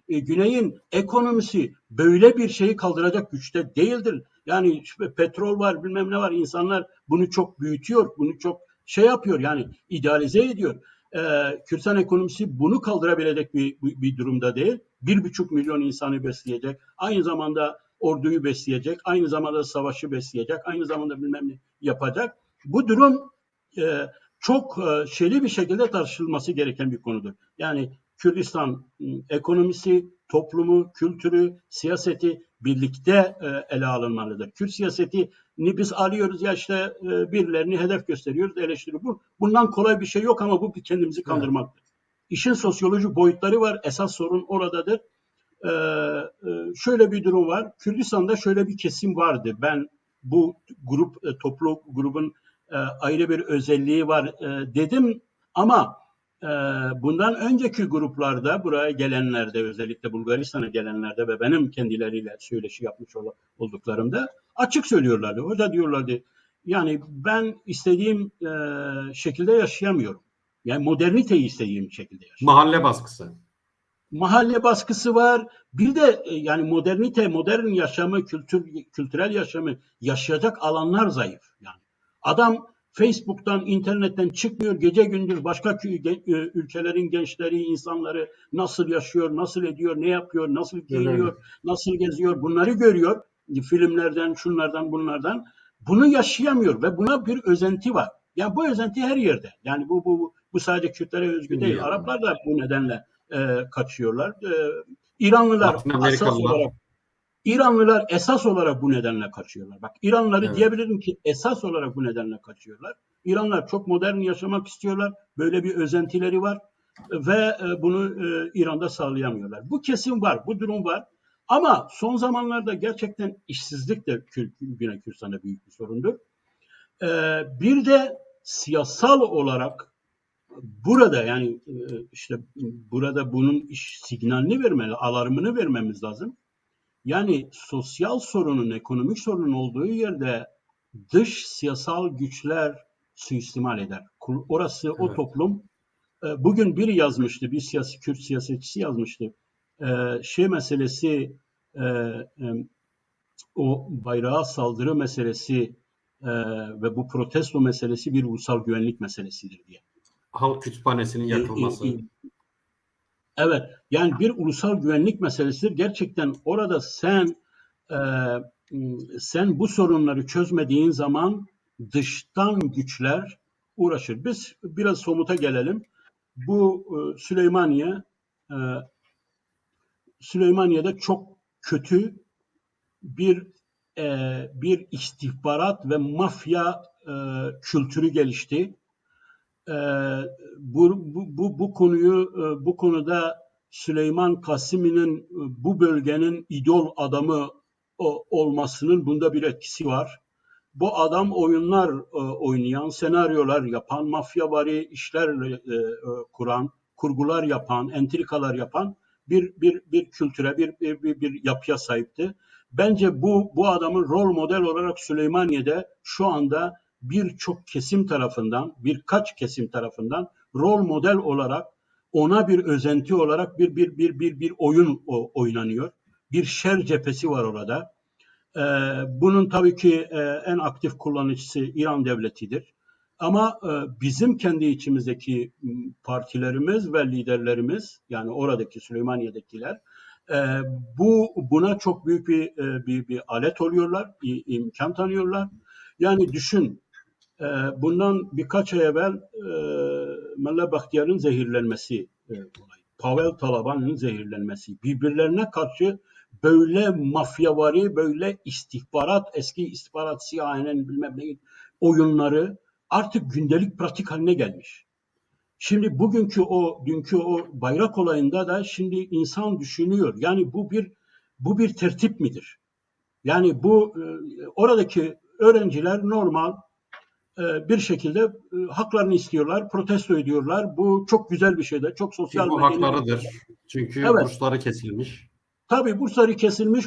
Speaker 2: Güney'in ekonomisi böyle bir şeyi kaldıracak güçte değildir. Yani petrol var, bilmem ne var. İnsanlar bunu çok büyütüyor, bunu çok yapıyor, yani idealize ediyor. Kürdistan ekonomisi bunu kaldırabilecek bir durumda değil. 1,5 milyon insanı besleyecek. Aynı zamanda orduyu besleyecek. Aynı zamanda savaşı besleyecek. Aynı zamanda bilmem ne yapacak. Bu durum çok şeyli bir şekilde tartışılması gereken bir konudur. Yani Kürdistan ekonomisi, toplumu, kültürü, siyaseti birlikte ele alınmalıdır. Kürt siyasetini biz alıyoruz ya işte birilerini hedef gösteriyoruz, eleştiriyoruz. Bundan kolay bir şey yok ama bu kendimizi kandırmaktır. İşin sosyolojik boyutları var. Esas sorun oradadır. Şöyle bir durum var. Kürdistan'da şöyle bir kesim vardı. Ben bu grubun ayrı bir özelliği var dedim ama bundan önceki gruplarda, buraya gelenlerde, özellikle Bulgaristan'a gelenlerde ve benim kendileriyle söyleşi yapmış olduklarımda açık söylüyorlardı. Hoca diyorlardı, yani ben istediğim şekilde yaşayamıyorum. Yani moderniteyi istediğim şekilde yaşıyorum.
Speaker 1: Mahalle baskısı.
Speaker 2: mahalle baskısı var. Bir de yani modernite, modern yaşamı, kültürel yaşamı yaşayacak alanlar zayıf. Yani adam Facebook'tan, internetten çıkmıyor. Gece gündüz başka ülkelerin gençleri, insanları nasıl yaşıyor, nasıl ediyor, ne yapıyor, nasıl giyiniyor, nasıl geziyor, bunları görüyor. Filmlerden, şunlardan, bunlardan. Bunu yaşayamıyor ve buna bir özenti var. Yani bu özenti her yerde. Yani bu sadece Kürtlere özgü değil.
Speaker 1: Dünyada.
Speaker 2: Araplar da bu nedenle kaçıyorlar. İranlılar
Speaker 1: Latin
Speaker 2: asas
Speaker 1: Amerikalılar.
Speaker 2: olarak İranlılar esas olarak bu nedenle kaçıyorlar. Bak İranlıları
Speaker 1: Evet.
Speaker 2: diyebilirim ki esas olarak bu nedenle kaçıyorlar. İranlılar çok modern yaşamak istiyorlar. Böyle bir özentileri var ve bunu İran'da sağlayamıyorlar. Bu kesim var, bu durum var. Ama son zamanlarda gerçekten işsizlik de Güney Kürdistan'da büyük bir sorundur. Bir de siyasal olarak burada yani işte burada bunun signalini vermeli, alarmını vermemiz lazım. Yani sosyal sorunun, ekonomik sorunun olduğu yerde dış siyasal güçler suistimal eder. Orası o
Speaker 1: Evet.
Speaker 2: toplum. Bugün biri yazmıştı, bir Kürt siyasetçisi yazmıştı. Şey meselesi, o bayrağa saldırı meselesi ve bu protesto meselesi bir ulusal güvenlik meselesidir diye.
Speaker 1: Halk kütüphanesinin yakılması.
Speaker 2: Evet, yani bir ulusal güvenlik meselesidir. Gerçekten orada sen bu sorunları çözmediğin zaman dıştan güçler uğraşır. Biz biraz somuta gelelim. Bu Süleymaniye'de çok kötü bir bir istihbarat ve mafya kültürü gelişti. Bu konuda Süleyman Kasimi'nin bu bölgenin idol adamı olmasının bunda bir etkisi var. Bu adam oyunlar oynayan, senaryolar yapan, mafyavari işler kuran, kurgular yapan, entrikalar yapan bir kültüre, bir yapıya sahipti. Bence bu adamın rol model olarak Süleymaniye'de şu anda birkaç kesim tarafından rol model olarak ona bir özenti olarak bir oyun oynanıyor. Bir şer cephesi var orada. Bunun tabii ki en aktif kullanıcısı İran devletidir. Ama bizim kendi içimizdeki partilerimiz ve liderlerimiz, yani oradaki Süleymaniye'dekiler buna çok büyük bir alet oluyorlar, imkan tanıyorlar. Yani düşün, bundan birkaç ay evvel Mullah Bahtiyar'ın zehirlenmesi olayı. Pavel Talaban'ın zehirlenmesi. Birbirlerine karşı böyle mafyavari, böyle eski istihbarat CIA'nın bilmem ne oyunları artık gündelik pratik haline gelmiş. Şimdi dünkü o bayrak olayında da şimdi insan düşünüyor. Yani bu bir tertip midir? Yani oradaki öğrenciler normal bir şekilde haklarını istiyorlar, protesto ediyorlar. Bu çok güzel bir şeydir, çok
Speaker 1: Ki
Speaker 2: sosyal
Speaker 1: bu
Speaker 2: medeni bir
Speaker 1: haklarıdır.
Speaker 2: şey.
Speaker 1: Çünkü
Speaker 2: Evet,
Speaker 1: bursları kesilmiş.
Speaker 2: tabii bursları kesilmiş.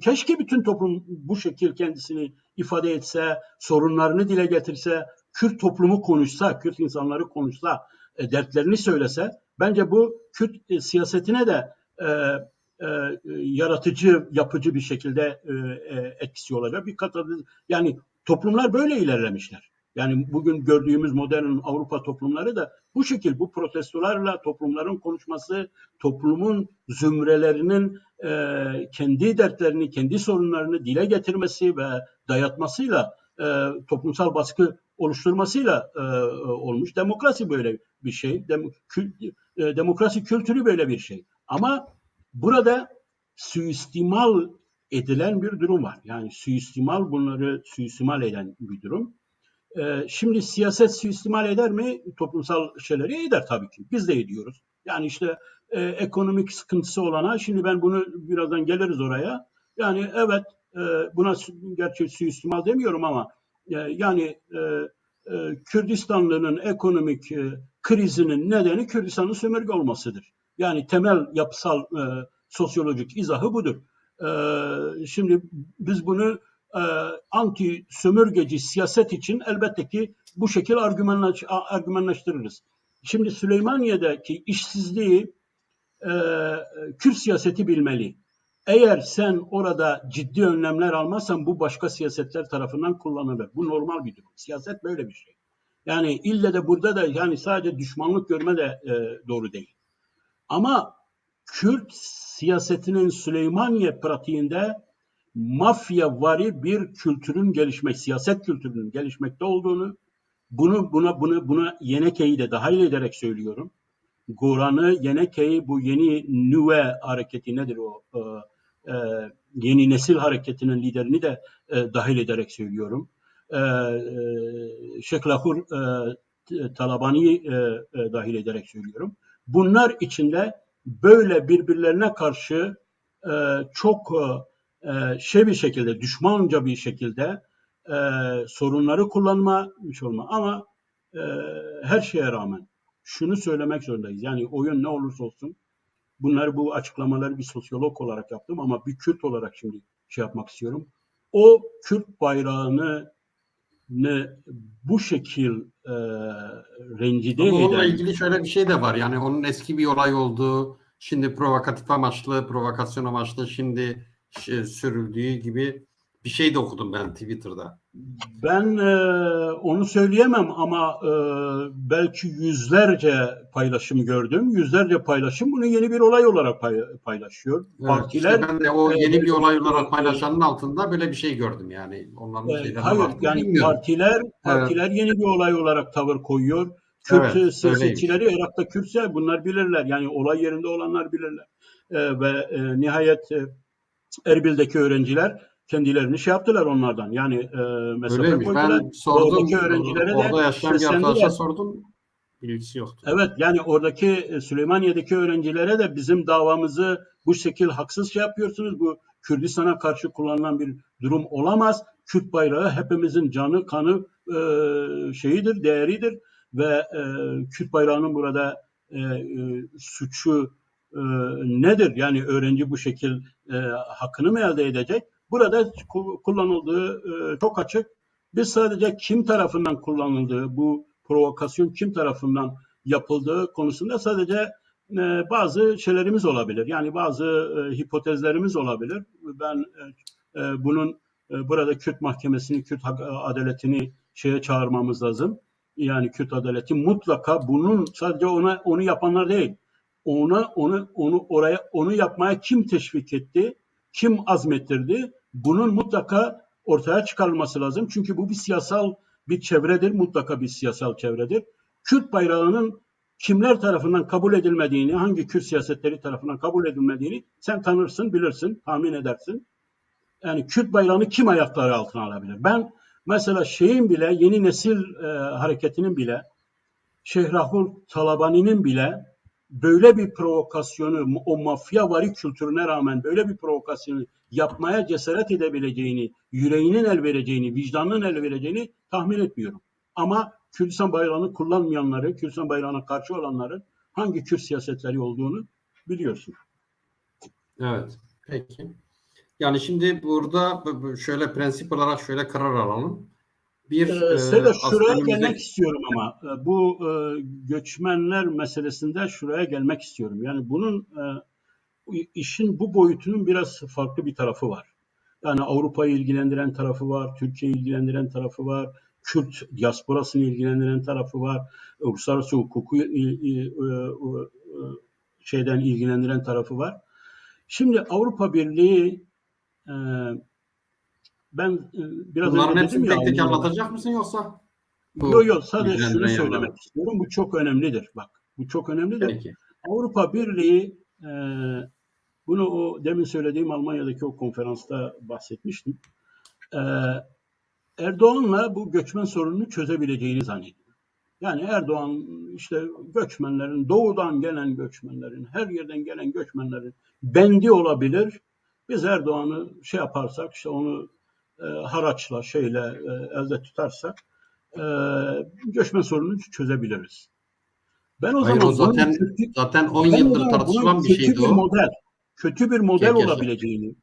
Speaker 2: Keşke bütün toplum bu şekil kendisini ifade etse, sorunlarını dile getirse, Kürt toplumu konuşsa, Kürt insanları konuşsa, dertlerini söylese. Bence bu Kürt siyasetine de yaratıcı, yapıcı bir şekilde etkisi olacak. Yani toplumlar böyle ilerlemişler. Yani bugün gördüğümüz modern Avrupa toplumları da bu şekil, bu protestolarla toplumların konuşması, toplumun zümrelerinin kendi dertlerini, kendi sorunlarını dile getirmesi ve dayatmasıyla toplumsal baskı oluşturmasıyla olmuş. Demokrasi böyle bir şey. Demokrasi kültürü böyle bir şey. Ama burada suistimal edilen bir durum var. Yani bunları suistimal eden bir durum. Şimdi siyaset suistimal eder mi? Toplumsal şeyleri eder tabii ki. Biz de ediyoruz. Yani işte ekonomik sıkıntısı olana, şimdi ben bunu birazdan geliriz oraya. Yani evet, buna gerçi suistimal demiyorum ama yani Kürdistanlı'nın ekonomik krizinin nedeni Kürdistan'ın sömürge olmasıdır. Yani temel yapısal sosyolojik izahı budur. Şimdi biz bunu anti sömürgeci siyaset için elbette ki bu şekilde argümanlaştırırız. Şimdi Süleymaniye'deki işsizliği Kürt siyaseti bilmeli. Eğer sen orada ciddi önlemler almazsan bu başka siyasetler tarafından kullanılır. Bu normal bir durum. Siyaset böyle bir şey. Yani ille de burada da yani sadece düşmanlık görme de doğru değil. Ama Kürt siyasetinin Süleymaniye pratiğinde mafyavari bir kültürün siyaset kültürünün gelişmekte olduğunu, buna Yeneke'yi de dahil ederek söylüyorum. Goran'ı, Yeneke'yi, bu yeni Nüve hareketi nedir o? Yeni nesil hareketinin liderini de dahil ederek söylüyorum. Şeklahur Talabani'yi dahil ederek söylüyorum. Bunlar içinde böyle birbirlerine karşı çok bir şekilde, düşmanca bir şekilde sorunları kullanmış olma. Ama her şeye rağmen şunu söylemek zorundayız. Yani oyun ne olursa olsun, bu açıklamaları bir sosyolog olarak yaptım ama bir Kürt olarak şimdi yapmak istiyorum. O Kürt bayrağını bu şekil rencide
Speaker 1: Ama onunla
Speaker 2: eden...
Speaker 1: ilgili şöyle bir şey de var. Yani onun eski bir olay olduğu, şimdi provokatif amaçlı, provokasyon amaçlı şimdi sürüldüğü gibi bir şey de okudum ben Twitter'da.
Speaker 2: Ben onu söyleyemem ama belki yüzlerce paylaşım gördüm. Yüzlerce paylaşım bunu yeni bir olay olarak paylaşıyor.
Speaker 1: Evet,
Speaker 2: Partiler
Speaker 1: işte ben de o yeni bir olay olarak paylaşanın altında böyle bir şey gördüm yani. Onların şeylerine
Speaker 2: hayır
Speaker 1: baktım.
Speaker 2: yani
Speaker 1: Bilmiyorum.
Speaker 2: partiler yeni bir olay olarak tavır koyuyor.
Speaker 1: Evet,
Speaker 2: Kürt siyasetçileri Irak'ta Kürtse bunlar bilirler. Yani olay yerinde olanlar bilirler. Ve nihayet Erbil'deki öğrenciler kendilerini yaptılar onlardan. Yani mesafe
Speaker 1: öyleymiş.
Speaker 2: koydular.
Speaker 1: Ben sordum,
Speaker 2: Oradaki öğrencilere
Speaker 1: orada
Speaker 2: de
Speaker 1: yaşayan bir
Speaker 2: seslendiler.
Speaker 1: arkadaşa sordum. Bilgisi yoktu.
Speaker 2: Evet yani oradaki Süleymaniye'deki öğrencilere de bizim davamızı bu şekil haksız yapıyorsunuz. Bu Kürdistan'a karşı kullanılan bir durum olamaz. Kürt bayrağı hepimizin canı, kanı değeridir ve Kürt bayrağının burada suçu nedir? Yani öğrenci bu şekil hakkını mı elde edecek? Burada kullanıldığı çok açık. Biz sadece kim tarafından kullanıldığı, bu provokasyon kim tarafından yapıldığı konusunda sadece bazı şeylerimiz olabilir. Yani bazı hipotezlerimiz olabilir. Ben bunun burada Kürt mahkemesini, Kürt adaletini çağırmamız lazım. Yani Kürt adaleti mutlaka bunun sadece onu yapanlar değil. Onu yapmaya kim teşvik etti? Kim azmettirdi? Bunun mutlaka ortaya çıkarılması lazım. Çünkü bu bir siyasal bir çevredir. Mutlaka bir siyasal çevredir. Kürt bayrağının kimler tarafından kabul edilmediğini, hangi Kürt siyasetleri tarafından kabul edilmediğini sen tanırsın, bilirsin, tahmin edersin. Yani Kürt bayrağını kim ayakları altına alabilir? Ben mesela yeni nesil hareketinin bile, Şehrahur Talabani'nin bile böyle bir provokasyonu, o mafyavari kültürüne rağmen böyle bir provokasyonu yapmaya cesaret edebileceğini, yüreğinin el vereceğini, vicdanının el vereceğini tahmin etmiyorum. Ama Kürdistan bayrağını kullanmayanları, Kürdistan bayrağına karşı olanların hangi Kürt siyasetleri olduğunu biliyorsun.
Speaker 1: Evet. Peki. Yani şimdi burada şöyle prensip olarak şöyle karar alalım.
Speaker 2: Şuraya gelmek istiyorum ama bu göçmenler meselesinde şuraya gelmek istiyorum. Yani bunun işin bu boyutunun biraz farklı bir tarafı var. Yani Avrupa'yı ilgilendiren tarafı var, Türkiye'yi ilgilendiren tarafı var, Kürt diasporasını ilgilendiren tarafı var, uluslararası hukuku ilgilendiren tarafı var. Şimdi Avrupa Birliği ben biraz
Speaker 1: bunların
Speaker 2: önce
Speaker 1: hepsini
Speaker 2: dedim ya.
Speaker 1: tek tek anlatacak mısın yoksa?
Speaker 2: Yok sadece şunu söylemek istiyorum. Bu çok önemlidir. Bak bu çok önemlidir.
Speaker 1: Peki.
Speaker 2: Avrupa Birliği bunu demin söylediğim Almanya'daki o konferansta bahsetmiştim. Erdoğan'la bu göçmen sorununu çözebileceğini zannediyor. Yani Erdoğan işte göçmenlerin, doğudan gelen göçmenlerin, her yerden gelen göçmenlerin bendi olabilir. Biz Erdoğan'ı yaparsak, işte onu haraçla elde tutarsak göçmen sorununu çözebiliriz. Ben o
Speaker 1: Hayır,
Speaker 2: zaman
Speaker 1: zaten 10 yıldır tartışılan bir şeydi o.
Speaker 2: Kötü bir model olabileceğini.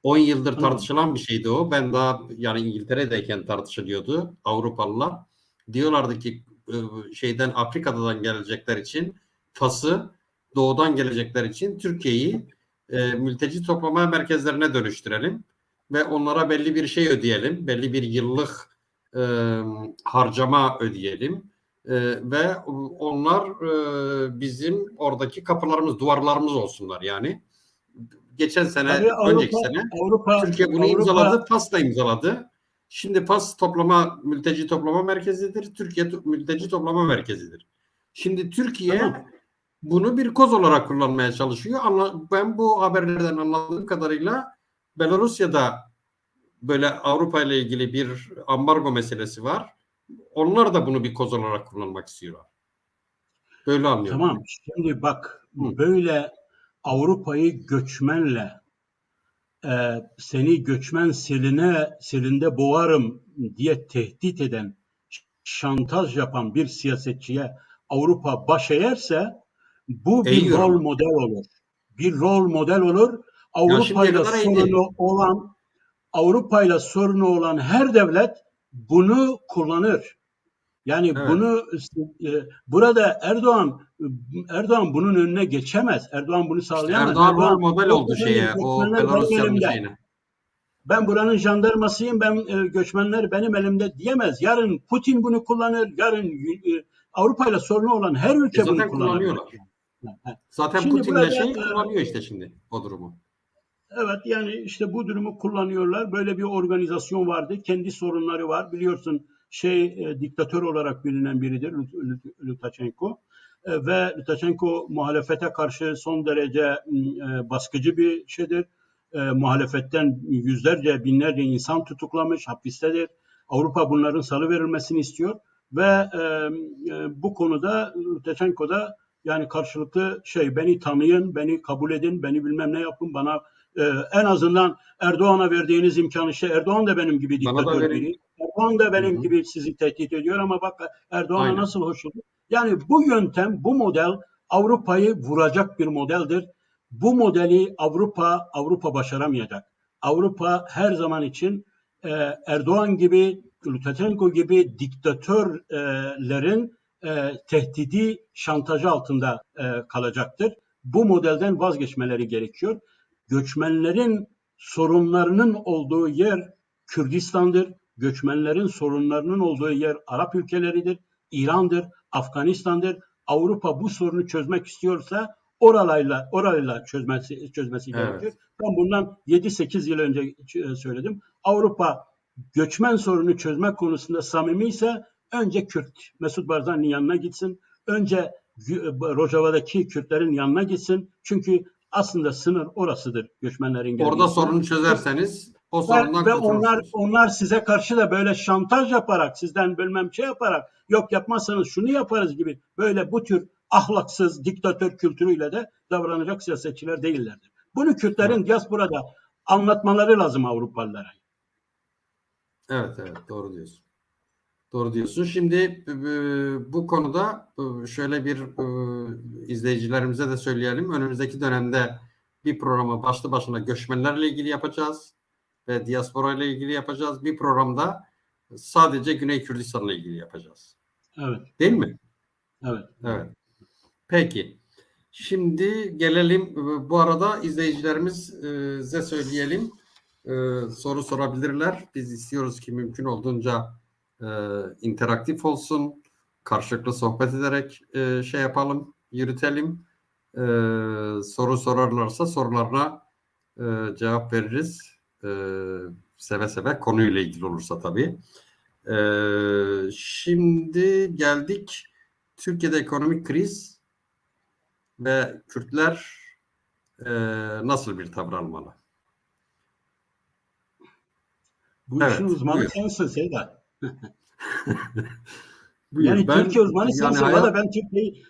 Speaker 1: 10 yıldır tartışılan bir şeydi o. Ben daha yani İngiltere'deyken tartışılıyordu Avrupalılar. Diyorlardı ki Afrika'dan gelecekler için Fas'ı doğudan gelecekler için Türkiye'yi mülteci toplama merkezlerine dönüştürelim ve onlara belli bir şey ödeyelim, belli bir yıllık harcama ödeyelim ve onlar bizim oradaki kapılarımız, duvarlarımız olsunlar yani. Geçen sene,
Speaker 2: Tabii
Speaker 1: önceki sene Türkiye bunu imzaladı, PAS da imzaladı. Şimdi PAS mülteci toplama merkezidir. Türkiye mülteci toplama merkezidir. Şimdi Türkiye bunu bir koz olarak kullanmaya çalışıyor. Ben bu haberlerden anladığım kadarıyla Belarusya'da böyle Avrupa ile ilgili bir ambargo meselesi var. Onlar da bunu bir koz olarak kullanmak istiyorlar. Böyle anlıyorum.
Speaker 2: Tamam. Şimdi bak, böyle Avrupa'yı göçmenle seni göçmen silinde boğarım diye tehdit eden, şantaj yapan bir siyasetçiye Avrupa baş eğerse bu bir
Speaker 1: Eğiyor
Speaker 2: rol
Speaker 1: ama.
Speaker 2: model olur. Bir rol model olur. Avrupa'yla sorunu olan her devlet bunu kullanır. Yani
Speaker 1: Evet.
Speaker 2: bunu burada Erdoğan bunun önüne geçemez. Erdoğan bunu
Speaker 1: İşte
Speaker 2: sağlayamaz.
Speaker 1: Erdoğan rol model oldu
Speaker 2: göçmenler
Speaker 1: o
Speaker 2: benim
Speaker 1: Belarusya'nın
Speaker 2: elimde.
Speaker 1: şeyine.
Speaker 2: Ben buranın jandarmasıyım, göçmenler benim elimde diyemez. Yarın Putin bunu kullanır, yarın Avrupa ile sorunu olan her ülke bunu
Speaker 1: Zaten
Speaker 2: kullanır.
Speaker 1: kullanıyorlar. Zaten
Speaker 2: Şimdi
Speaker 1: Putin'le
Speaker 2: burada,
Speaker 1: kullanıyor işte şimdi o durumu.
Speaker 2: evet, yani işte bu durumu kullanıyorlar. Böyle bir organizasyon vardı. Kendi sorunları var. Biliyorsun diktatör olarak bilinen biridir Lukashenko. Ve Lukashenko muhalefete karşı son derece baskıcı bir şeydir. Muhalefetten yüzlerce, binlerce insan tutuklamış, hapistedir. Avrupa bunların salıverilmesini istiyor ve bu konuda Lukashenko da yani karşılıklı beni tanıyın, beni kabul edin, beni bilmem ne yapın, bana en azından Erdoğan'a verdiğiniz imkanı Erdoğan da benim gibi
Speaker 1: Bana da
Speaker 2: diktatör
Speaker 1: verin.
Speaker 2: biri. Erdoğan da benim
Speaker 1: Hı hı.
Speaker 2: gibi sizi tehdit ediyor ama bak Erdoğan'a
Speaker 1: Aynen.
Speaker 2: nasıl hoşnut. Yani bu yöntem, bu model Avrupa'yı vuracak bir modeldir. Bu modeli Avrupa başaramayacak. Avrupa her zaman için Erdoğan gibi, Lukashenko gibi diktatörlerin tehdidi, şantajı altında kalacaktır. Bu modelden vazgeçmeleri gerekiyor. Göçmenlerin sorunlarının olduğu yer Kürdistan'dır. Göçmenlerin sorunlarının olduğu yer Arap ülkeleridir, İran'dır, Afganistan'dır. Avrupa bu sorunu çözmek istiyorsa orayla çözmesi gerekiyor.
Speaker 1: Evet.
Speaker 2: Ben bundan 7-8 yıl önce söyledim. Avrupa göçmen sorunu çözmek konusunda samimi ise önce Mesut Barzani'nin yanına gitsin. Önce Rojava'daki Kürtlerin yanına gitsin. Çünkü aslında sınır orasıdır göçmenlerin geldiği.
Speaker 1: Orada sorunu çözerseniz o sorundan
Speaker 2: ve
Speaker 1: kurtulursunuz.
Speaker 2: onlar size karşı da böyle şantaj yaparak, sizden bilmem yaparak, yok yapmazsanız şunu yaparız gibi böyle bu tür ahlaksız diktatör kültürüyle de davranacak siyasetçiler değillerdir. Bunu Kürtlerin diasporada anlatmaları lazım Avrupalılara.
Speaker 1: Evet, doğru diyorsun. Doğru diyorsun. Şimdi bu konuda şöyle bir izleyicilerimize de söyleyelim. Önümüzdeki dönemde bir programı başlı başına göçmenlerle ilgili yapacağız ve diaspora ile ilgili yapacağız. Bir programda sadece Güney Kürdistan'la ilgili yapacağız.
Speaker 2: Evet.
Speaker 1: Değil mi?
Speaker 2: Evet.
Speaker 1: Peki. Şimdi gelelim. Bu arada izleyicilerimize söyleyelim. Soru sorabilirler. Biz istiyoruz ki mümkün olduğunca interaktif olsun. Karşılıklı sohbet ederek yapalım, yürütelim. Soru sorarlarsa sorularına cevap veririz. Seve seve, konuyla ilgili olursa tabii. Şimdi geldik Türkiye'de ekonomik kriz ve Kürtler nasıl bir tavır almalı?
Speaker 2: Bu işin uzmanı sensin Seyda. Yani Türkiye uzmanı sensin. Valla ben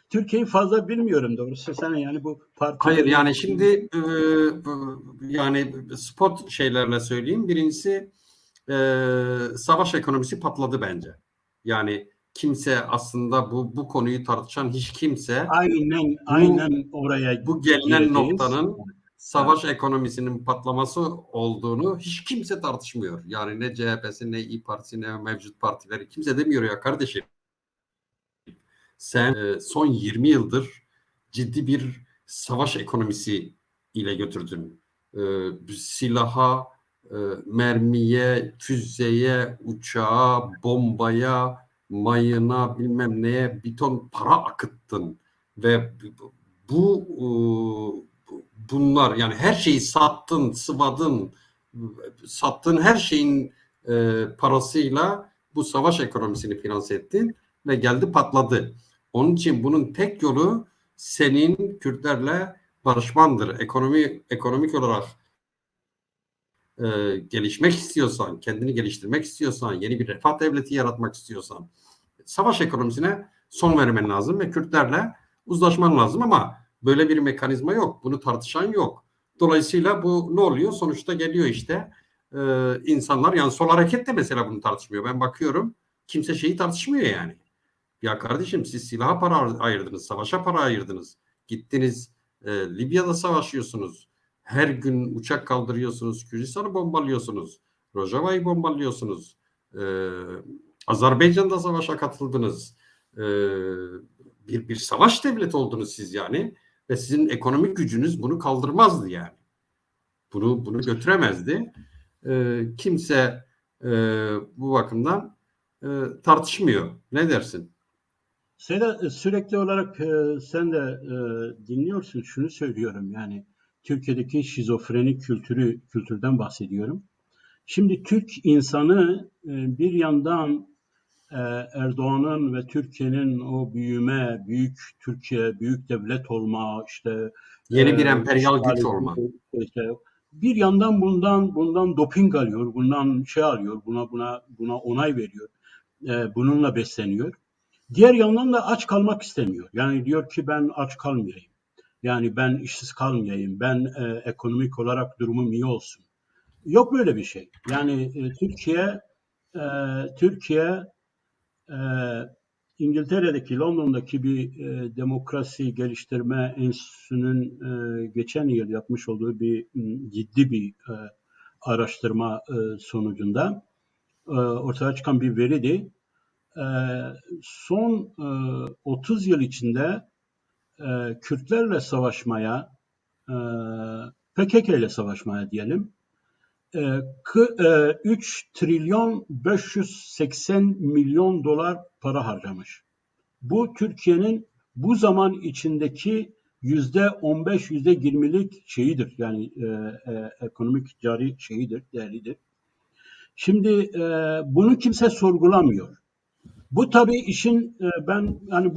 Speaker 2: Türkiye'yi fazla bilmiyorum doğrusu. Sen yani bu parti...
Speaker 1: Hayır yani şimdi yani spot şeylerle söyleyeyim. Birincisi savaş ekonomisi patladı bence. Yani kimse aslında bu konuyu tartışan hiç kimse
Speaker 2: aynen oraya
Speaker 1: bu gelinen noktanın savaş ekonomisinin patlaması olduğunu hiç kimse tartışmıyor. Yani ne CHP'si, ne İYİ Partisi, ne mevcut partileri kimse demiyor ya kardeşim. Sen son 20 yıldır ciddi bir savaş ekonomisi ile götürdün. Silaha, mermiye, füzeye, uçağa, bombaya, mayına, bilmem neye bir ton para akıttın ve bunlar, yani her şeyi sattın, sıvadın, sattığın her şeyin parasıyla bu savaş ekonomisini finanse ettin ve geldi patladı. Onun için bunun tek yolu senin Kürtlerle barışmandır. Ekonomik olarak gelişmek istiyorsan, kendini geliştirmek istiyorsan, yeni bir refah devleti yaratmak istiyorsan savaş ekonomisine son vermen lazım ve Kürtlerle uzlaşman lazım, ama böyle bir mekanizma yok. Bunu tartışan yok. Dolayısıyla bu ne oluyor? Sonuçta geliyor işte insanlar, yani sol hareket de mesela bunu tartışmıyor. Ben bakıyorum kimse şeyi tartışmıyor yani. Ya kardeşim, siz silaha para ayırdınız, savaşa para ayırdınız. Gittiniz Libya'da savaşıyorsunuz. Her gün uçak kaldırıyorsunuz, Kürdistan'ı bombalıyorsunuz. Rojava'yı bombalıyorsunuz. Azerbaycan'da savaşa katıldınız. Bir savaş devleti oldunuz siz yani. Ve sizin ekonomik gücünüz bunu kaldırmazdı yani. Bunu götüremezdi. Kimse bu bakımdan tartışmıyor. Ne dersin?
Speaker 2: Sedat, sürekli olarak sen de dinliyorsun. Şunu söylüyorum, yani Türkiye'deki şizofrenik kültürden bahsediyorum. Şimdi Türk insanı bir yandan Erdoğan'ın ve Türkiye'nin o büyüme, büyük Türkiye, büyük devlet olma, işte
Speaker 1: Yeni bir emperyal güç
Speaker 2: işgali,
Speaker 1: olma.
Speaker 2: işte bir yandan bundan doping alıyor, bundan şey alıyor, buna onay veriyor, bununla besleniyor. Diğer yandan da aç kalmak istemiyor. Yani diyor ki ben aç kalmayayım. Yani ben işsiz kalmayayım. Ben ekonomik olarak durumum iyi olsun. Yok böyle bir şey. Yani Türkiye e, İngiltere'deki, London'daki bir demokrasi geliştirme enstitüsünün geçen yıl yapmış olduğu bir ciddi bir araştırma sonucunda ortaya çıkan bir veriydi. Son 30 yıl içinde Kürtlerle savaşmaya, PKK ile savaşmaya diyelim, 3 trilyon 580 milyon dolar para harcamış. Bu Türkiye'nin bu zaman içindeki %15, %20'lik şeyidir. Yani ekonomik cari şeyidir, değerlidir. Şimdi bunu kimse sorgulamıyor. Bu tabii işin ben hani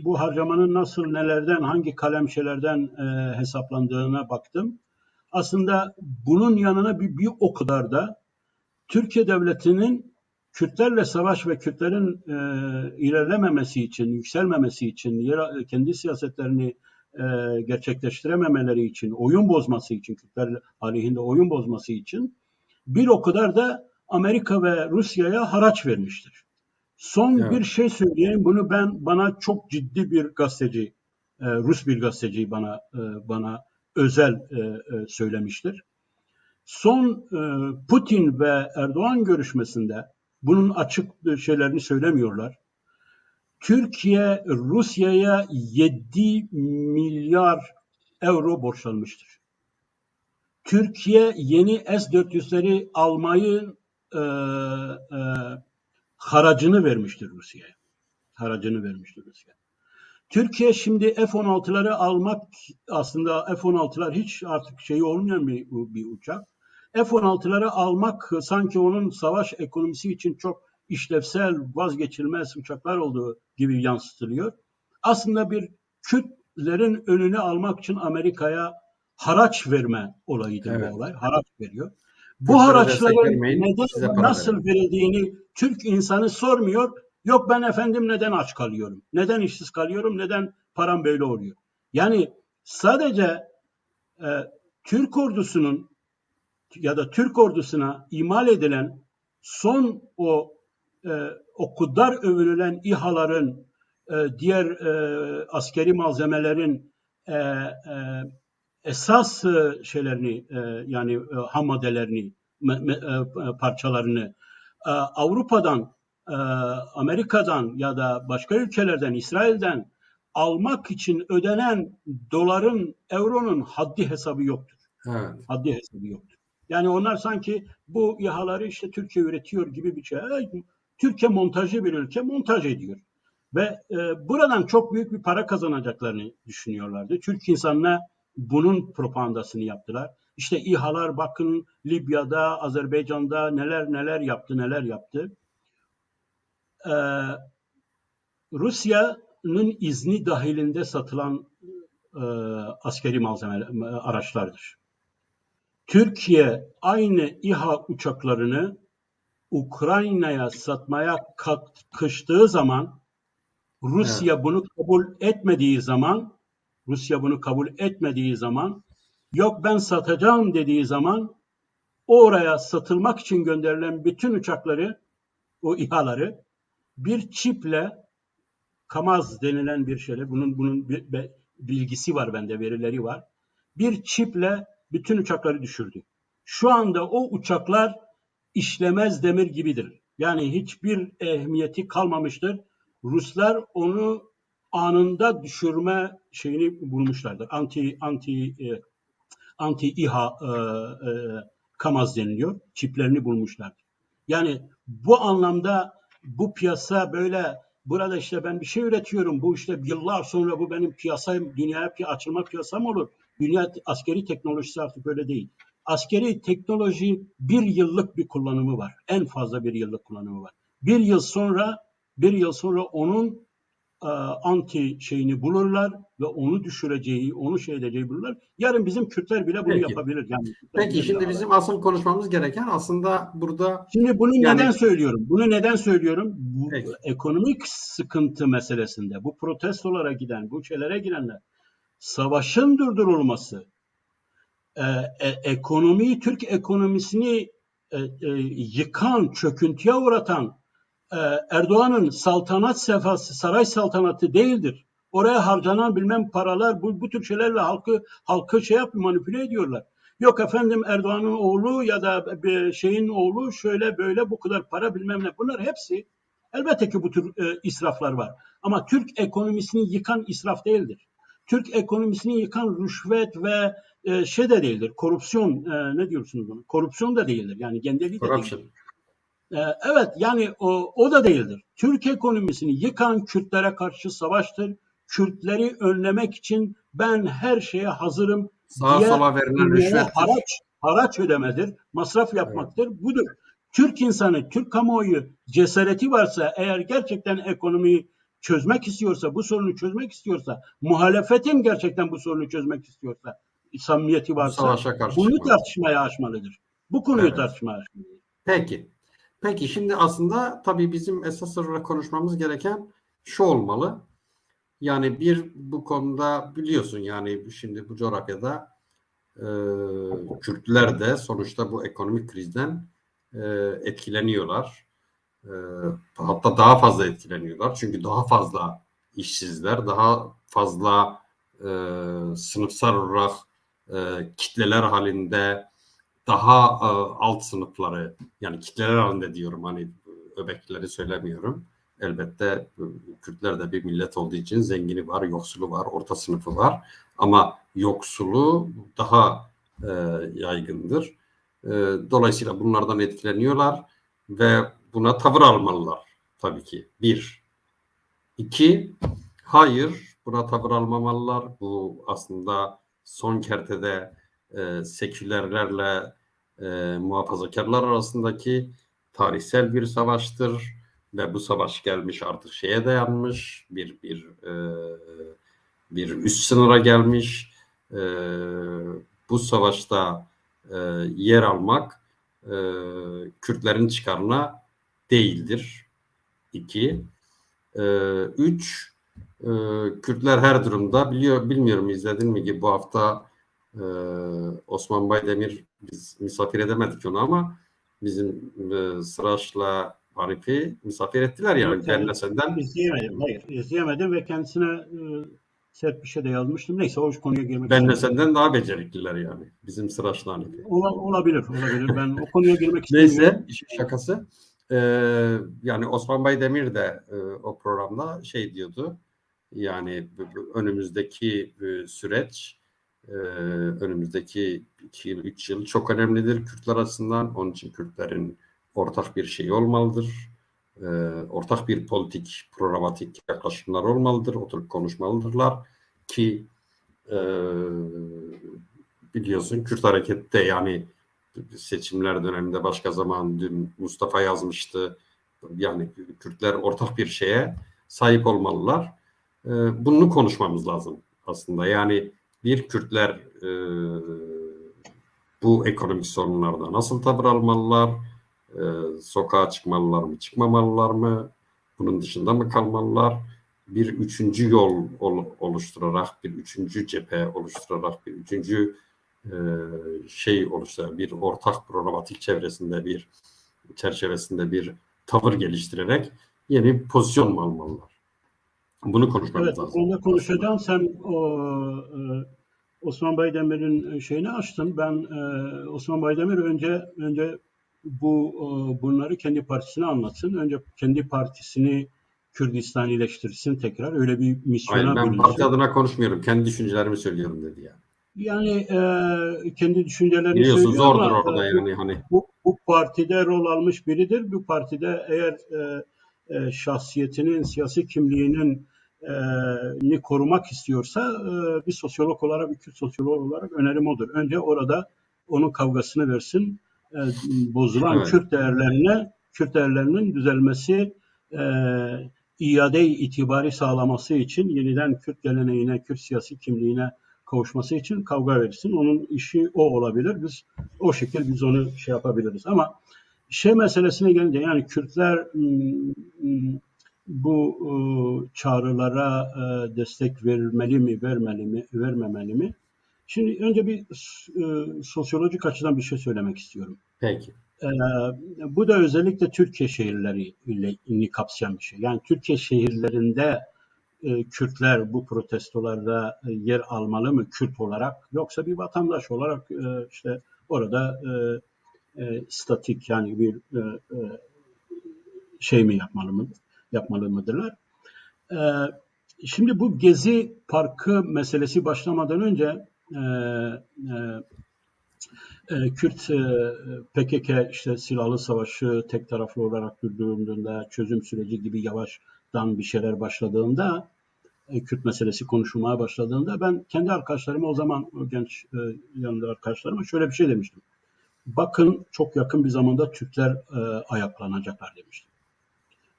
Speaker 2: bu harcamanın nasıl, nelerden, hangi kalemçelerden hesaplandığına baktım. Aslında bunun yanına bir o kadar da Türkiye Devleti'nin Kürtlerle savaş ve Kürtlerin ilerlememesi için, yükselmemesi için, kendi siyasetlerini gerçekleştirememeleri için, oyun bozması için, Kürtler aleyhinde oyun bozması için bir o kadar da Amerika ve Rusya'ya haraç vermiştir. Son bir şey söyleyeyim. Bunu bana çok ciddi bir gazeteci, Rus bir gazeteci bana özel söylemiştir. Son Putin ve Erdoğan görüşmesinde bunun açık şeylerini söylemiyorlar. Türkiye Rusya'ya 7 milyar euro borçlanmıştır. Türkiye yeni S-400'leri almayı haracını vermiştir Rusya'ya. Haracını vermiştir Rusya. Türkiye şimdi F-16'ları almak, aslında F-16'lar hiç artık şeyi olmayan bir uçak. F-16'ları almak sanki onun savaş ekonomisi için çok işlevsel, vazgeçilmez uçaklar olduğu gibi yansıtılıyor. Aslında bir Kürtlerin önünü almak için Amerika'ya haraç verme olayıdır, evet. Bu olay. Haraç veriyor. Bu haraçların neden ve nasıl verildiğini Türk insanı sormuyor. Yok ben efendim neden aç kalıyorum? Neden işsiz kalıyorum? Neden param böyle oluyor? Yani sadece Türk ordusunun ya da Türk ordusuna imal edilen son o kadar övülülen İHA'ların, diğer askeri malzemelerin esas şeylerini, yani ham maddelerini, parçalarını Avrupa'dan, Amerika'dan ya da başka ülkelerden, İsrail'den almak için ödenen doların, euronun haddi hesabı yoktur.
Speaker 1: Evet.
Speaker 2: Haddi hesabı yoktur. Yani onlar sanki bu İHA'ları işte Türkiye üretiyor gibi bir şey. Türkiye montajcı bir ülke, montaj ediyor. Ve buradan çok büyük bir para kazanacaklarını düşünüyorlardı. Türk insanına bunun propagandasını yaptılar. İşte İHA'lar bakın Libya'da, Azerbaycan'da neler yaptı. Rusya'nın izni dahilinde satılan askeri malzeme araçlardır. Türkiye aynı İHA uçaklarını Ukrayna'ya satmaya kalkıştığı zaman Rusya bunu kabul etmediği zaman yok ben satacağım dediği zaman oraya satılmak için gönderilen bütün uçakları, o İHA'ları bir çiple Kamaz denilen bir şeyle bunun bir bilgisi var bende, verileri var. Bir çiple bütün uçakları düşürdü. Şu anda o uçaklar işlemez demir gibidir. Yani hiçbir ehemmiyeti kalmamıştır. Ruslar onu anında düşürme şeyini bulmuşlardır. Anti İHA Kamaz deniliyor. Çiplerini bulmuşlardır. Yani bu anlamda bu piyasa böyle burada işte ben bir şey üretiyorum. Bu işte yıllar sonra bu benim piyasam, dünyaya açılma piyasam olur. Dünya askeri teknolojisi artık öyle değil. Askeri teknoloji bir yıllık bir kullanımı var. En fazla bir yıllık kullanımı var. Bir yıl sonra onun anti şeyini bulurlar ve onu düşüreceği, onu şey edeceği bulurlar. Yarın bizim Kürtler bile bunu yapabilir. Yani
Speaker 1: Peki şimdi bizim asıl konuşmamız gereken aslında burada.
Speaker 2: Şimdi bunu neden söylüyorum? Bu
Speaker 1: Peki.
Speaker 2: ekonomik sıkıntı meselesinde, bu protestolara giden, bu şeylere gidenler, savaşın durdurulması, Türk ekonomisini yıkan, çöküntüye uğratan Erdoğan'ın saltanat sefası, saray saltanatı değildir. Oraya harcanan bilmem paralar, bu tür şeylerle halkı manipüle ediyorlar. Yok efendim Erdoğan'ın oğlu ya da bir şeyin oğlu şöyle böyle bu kadar para bilmem ne. Bunlar hepsi elbette ki bu tür israflar var. Ama Türk ekonomisini yıkan israf değildir. Türk ekonomisini yıkan rüşvet ve şey de değildir. Korupsiyon ne diyorsunuz buna? Korupsiyon da değildir. Yani gendeli de değildir. Evet yani o da değildir. Türk ekonomisini yıkan Kürtlere karşı savaştır. Kürtleri önlemek için ben her şeye hazırım
Speaker 1: Sağa sola verilen rüşvettir.
Speaker 2: Haraç ödemedir, masraf yapmaktır. Evet. Budur. Türk insanı, Türk kamuoyu cesareti varsa, eğer gerçekten ekonomiyi çözmek istiyorsa, bu sorunu çözmek istiyorsa, muhalefetin gerçekten bu sorunu çözmek istiyorsa, samimiyeti varsa bunu tartışmaya açmalıdır. Bu konuyu tartışmaya açmalıdır.
Speaker 1: Peki şimdi aslında tabii bizim esas olarak konuşmamız gereken şu olmalı. Yani bu konuda biliyorsun yani şimdi bu coğrafyada Kürtler de sonuçta bu ekonomik krizden etkileniyorlar. Hatta daha fazla etkileniyorlar. Çünkü daha fazla işsizler, daha fazla sınıfsal olarak kitleler halinde daha alt sınıfları, yani kitleler halinde diyorum, hani öbeklileri söylemiyorum. Elbette Kürtler de bir millet olduğu için zengini var, yoksulu var, orta sınıfı var. Ama yoksulu daha yaygındır. Dolayısıyla bunlardan etkileniyorlar ve buna tavır almalılar tabii ki. 1. 2. Hayır, buna tavır almamalılar. Bu aslında son kertede sekülerlerle muhafazakarlar arasındaki tarihsel bir savaştır ve bu savaş gelmiş artık şeye dayanmış, bir üst sınıra gelmiş. Bu savaşta yer almak Kürtlerin çıkarına değildir. 2. 3. Kürtler her durumda bilmiyorum izledin mi ki bu hafta Osman Baydemir, biz misafir edemedik onu ama bizim Sıraç'la Arif'i misafir ettiler yani. Ben senden
Speaker 2: izleyemedim ve kendisine sert bir şey de yazmıştım. Neyse o konuya girmek
Speaker 1: ben senden daha becerikliler yani. Bizim Sıraç'la Arif'i.
Speaker 2: Olabilir. Ben o konuya girmek istemiyorum.
Speaker 1: Neyse işin şakası. Yani Osman Baydemir de o programda şey diyordu. Yani önümüzdeki süreç, önümüzdeki 2 yıl, 3 yıl çok önemlidir Kürtler açısından. Onun için Kürtlerin ortak bir şeyi olmalıdır. Ortak bir politik, programatik yaklaşımlar olmalıdır. Oturup konuşmalıdırlar ki biliyorsun Kürt harekette yani seçimler döneminde başka zaman dün Mustafa yazmıştı. Yani Kürtler ortak bir şeye sahip olmalılar. Bunu konuşmamız lazım aslında. Yani bir Kürtler bu ekonomik sorunlarda nasıl tavır almalılar? Sokağa çıkmalılar mı, çıkmamalılar mı? Bunun dışında mı kalmalılar? Bir üçüncü yol oluşturarak, bir üçüncü cephe oluşturarak, bir üçüncü şey oluşturarak, bir ortak programatik çerçevesinde bir tavır geliştirerek yeni bir pozisyon mu almalılar? Bunu konuşmamız
Speaker 2: Evet, bu
Speaker 1: lazım.
Speaker 2: konuda konuşacağım. Sen Osman Baydemir'in şeyini açtın. Ben Osman Baydemir önce bunları kendi partisine anlatsın. Önce kendi partisini Kürdistanileştirsin tekrar. Öyle bir
Speaker 1: Hayır,
Speaker 2: misyona
Speaker 1: ben parti
Speaker 2: bürünsün.
Speaker 1: adına konuşmuyorum. Kendi düşüncelerimi söylüyorum dedi yani.
Speaker 2: Yani kendi düşüncelerini
Speaker 1: Biliyorsun
Speaker 2: söylüyor
Speaker 1: zordur
Speaker 2: ama
Speaker 1: orada yani hani.
Speaker 2: bu partide rol almış biridir. Bu partide eğer şahsiyetinin, siyasi kimliğinin ni korumak istiyorsa bir sosyolog olarak, bir Kürt sosyolog olarak önerim odur. Önce orada onun kavgasını versin. Bozulan
Speaker 1: Evet.
Speaker 2: Kürt değerlerinin düzelmesi, e, iade itibari sağlaması için yeniden Kürt geleneğine, Kürt siyasi kimliğine kavuşması için kavga versin. Onun işi o olabilir. O şekilde biz onu şey yapabiliriz. Ama şey meselesine gelince yani Kürtler bu çağrılara destek vermeli mi, vermemeli mi? Şimdi önce bir sosyolojik açıdan bir şey söylemek istiyorum.
Speaker 1: Peki.
Speaker 2: Bu da özellikle Türkiye şehirleriyle kapsayan bir şey. Yani Türkiye şehirlerinde Kürtler bu protestolarda yer almalı mı Kürt olarak yoksa bir vatandaş olarak işte orada statik yani bir şey mi yapmalı mıdırlar? E, Şimdi bu Gezi Parkı meselesi başlamadan önce Kürt PKK işte silahlı savaşı tek taraflı olarak durdurulduğunda çözüm süreci gibi yavaştan bir şeyler başladığında Kürt meselesi konuşulmaya başladığında ben kendi arkadaşlarıma o zaman o genç yanında arkadaşlarıma şöyle bir şey demiştim. Bakın çok yakın bir zamanda Türkler ayaklanacaklar demiştim.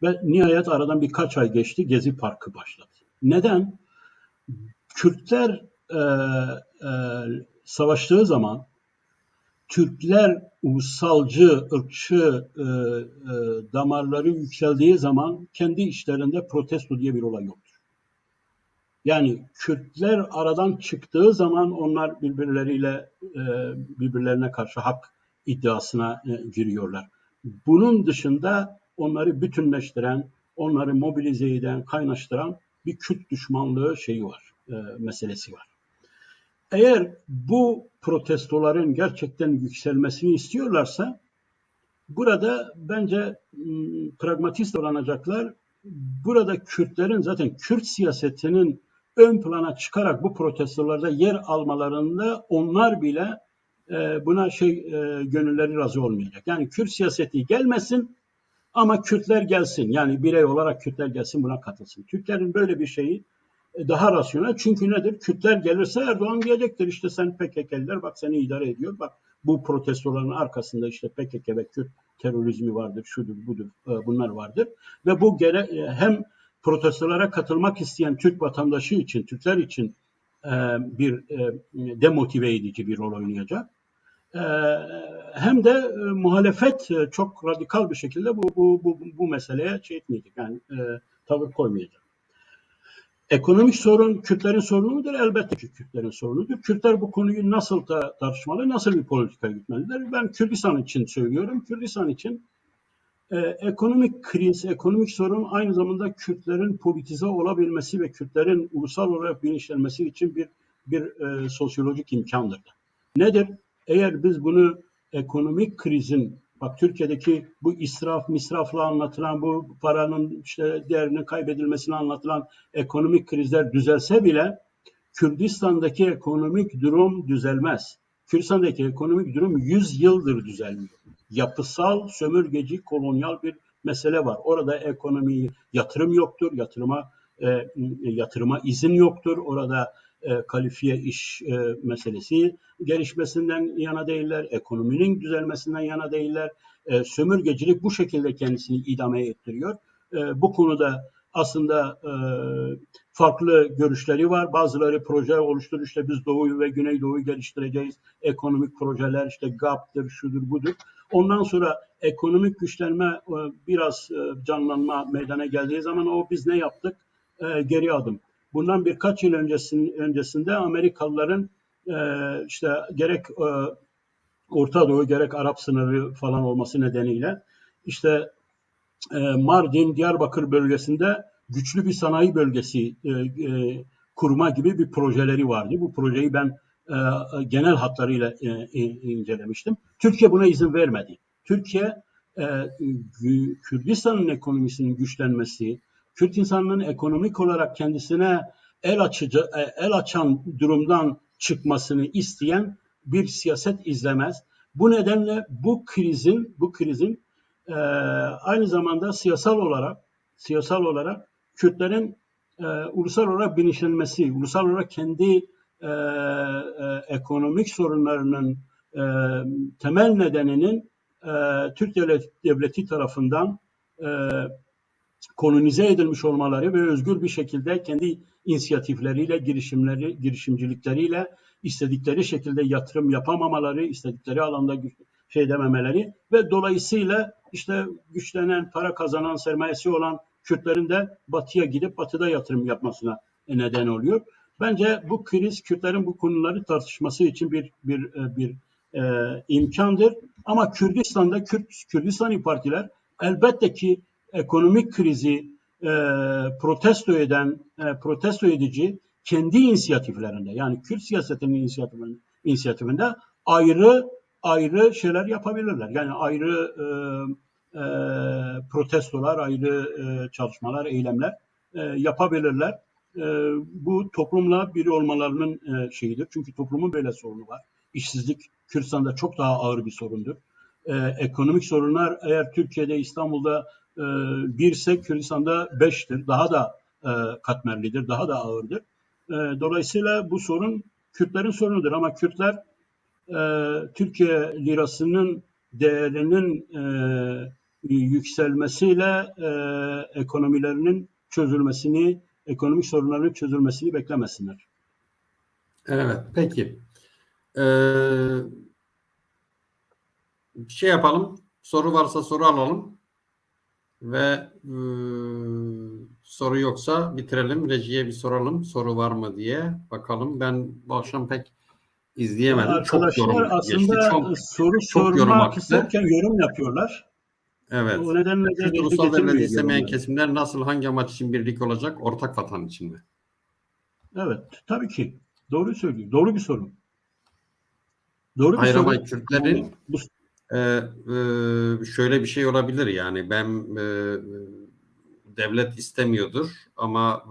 Speaker 2: Ve nihayet aradan birkaç ay geçti Gezi Parkı başladı. Neden? Kürtler e, savaştığı zaman Türkler ulusalcı, ırkçı damarları yükseldiği zaman kendi içlerinde protesto diye bir olay yoktur. Yani Kürtler aradan çıktığı zaman onlar birbirlerine karşı hak iddiasına giriyorlar. Bunun dışında onları bütünleştiren, onları mobilize eden, kaynaştıran bir Kürt düşmanlığı şeyi var, meselesi var. Eğer bu protestoların gerçekten yükselmesini istiyorlarsa burada bence pragmatist davranacaklar. Burada Kürtlerin zaten Kürt siyasetinin ön plana çıkarak bu protestolarda yer almalarında onlar bile buna gönülleri razı olmayacak. Yani Kürt siyaseti gelmesin ama Kürtler gelsin. Yani birey olarak Kürtler gelsin buna katılsın. Türklerin böyle bir şeyi daha rasyonel. Çünkü nedir? Kürtler gelirse Erdoğan diyecektir işte sen PKK'liler bak seni idare ediyor. Bak bu protestoların arkasında işte PKK ve Kürt terörizmi vardır, şudur budur bunlar vardır. Ve bu hem protestolara katılmak isteyen Türk vatandaşı için, Türkler için bir demotive edici bir rol oynayacak. Hem de muhalefet çok radikal bir şekilde bu meseleye şey etmeyecek. Yani tavır koymayacak. Ekonomik sorun Kürtlerin sorunu mudur? Elbette ki Kürtlerin sorunudur. Kürtler bu konuyu nasıl tartışmalı, nasıl bir politika gütmelidir? Ben Kürdistan için söylüyorum. Kürdistan için ekonomik kriz, ekonomik sorun aynı zamanda Kürtlerin politize olabilmesi ve Kürtlerin ulusal olarak bilinçlenmesi için bir sosyolojik imkandır. Nedir? Eğer biz bunu ekonomik krizin Bak Türkiye'deki bu misrafla anlatılan, bu paranın işte değerinin kaybedilmesine anlatılan ekonomik krizler düzelse bile Kürdistan'daki ekonomik durum düzelmez. Kürdistan'daki ekonomik durum 100 yıldır düzelmiyor. Yapısal, sömürgeci, kolonyal bir mesele var. Orada ekonomi yatırım yoktur, yatırıma izin yoktur. Orada kalifiye iş meselesi gelişmesinden yana değiller, ekonominin düzelmesinden yana değiller. Sömürgecilik bu şekilde kendisini idame ettiriyor. Bu konuda aslında farklı görüşleri var. Bazıları proje oluşturur. İşte biz Doğu'yu ve Güneydoğu'yu geliştireceğiz. Ekonomik projeler işte GAP'tır, şudur budur. Ondan sonra ekonomik güçlenme biraz canlanma meydana geldiği zaman biz ne yaptık? Geri adım. Bundan birkaç yıl öncesinde Amerikalıların işte gerek Orta Doğu gerek Arap sınırı falan olması nedeniyle işte Mardin, Diyarbakır bölgesinde güçlü bir sanayi bölgesi kurma gibi bir projeleri vardı. Bu projeyi ben genel hatlarıyla incelemiştim. Türkiye buna izin vermedi. Türkiye Kürdistan'ın ekonomisinin güçlenmesi, Kürt insanının ekonomik olarak kendisine el açan durumdan çıkmasını isteyen bir siyaset izlemez. Bu nedenle bu krizin aynı zamanda siyasal olarak Kürtlerin ulusal olarak bilinçlenmesi, ulusal olarak kendi ekonomik sorunlarının temel nedeninin Türk devleti tarafından kolonize edilmiş olmaları ve özgür bir şekilde kendi inisiyatifleriyle, girişimcilikleriyle istedikleri şekilde yatırım yapamamaları, istedikleri alanda dememeleri ve dolayısıyla işte güçlenen, para kazanan, sermayesi olan Kürtlerin de batıya gidip batıda yatırım yapmasına neden oluyor. Bence bu kriz Kürtlerin bu konuları tartışması için bir imkandır. Ama Kürdistan'da Kürdistani partiler elbette ki ekonomik krizi protesto edici kendi inisiyatiflerinde, yani Kürt siyasetinin inisiyatifinde ayrı şeyler yapabilirler. Yani ayrı protestolar, ayrı çalışmalar, eylemler yapabilirler. Bu toplumla biri olmalarının şeyidir. Çünkü toplumun böyle sorunu var. İşsizlik Kürdistan'da çok daha ağır bir sorundur. Ekonomik sorunlar eğer Türkiye'de, İstanbul'da 1 ise Kürdistan'da 5'tir. Daha da katmerlidir, daha da ağırdır. Dolayısıyla bu sorun Kürtlerin sorunudur ama Kürtler Türkiye lirasının değerinin yükselmesiyle ekonomilerinin çözülmesini, ekonomik sorunların çözülmesini beklemesinler.
Speaker 1: Evet, peki. Şey yapalım, soru varsa soru alalım ve soru yoksa bitirelim. Rejiye bir soralım, soru var mı diye bakalım. Ben bu akşam pek izleyemedim.
Speaker 2: Arkadaşlar
Speaker 1: çok yorum geçti.
Speaker 2: aslında soru
Speaker 1: çok yorum
Speaker 2: sormak
Speaker 1: aktı.
Speaker 2: isterken yorum yapıyorlar.
Speaker 1: Evet.
Speaker 2: O nedenle de
Speaker 1: Kürt
Speaker 2: bilgi
Speaker 1: ulusal devleti
Speaker 2: getirmiyor
Speaker 1: istemeyen
Speaker 2: yorumları.
Speaker 1: kesimler nasıl, hangi amaç için birlik olacak? Ortak vatan için mi?
Speaker 2: Evet, tabii ki. Doğru söylüyor. Doğru bir soru. Doğru bir
Speaker 1: Hayır
Speaker 2: soru.
Speaker 1: ama Kürtlerin şöyle bir şey olabilir, yani ben devlet istemiyordur ama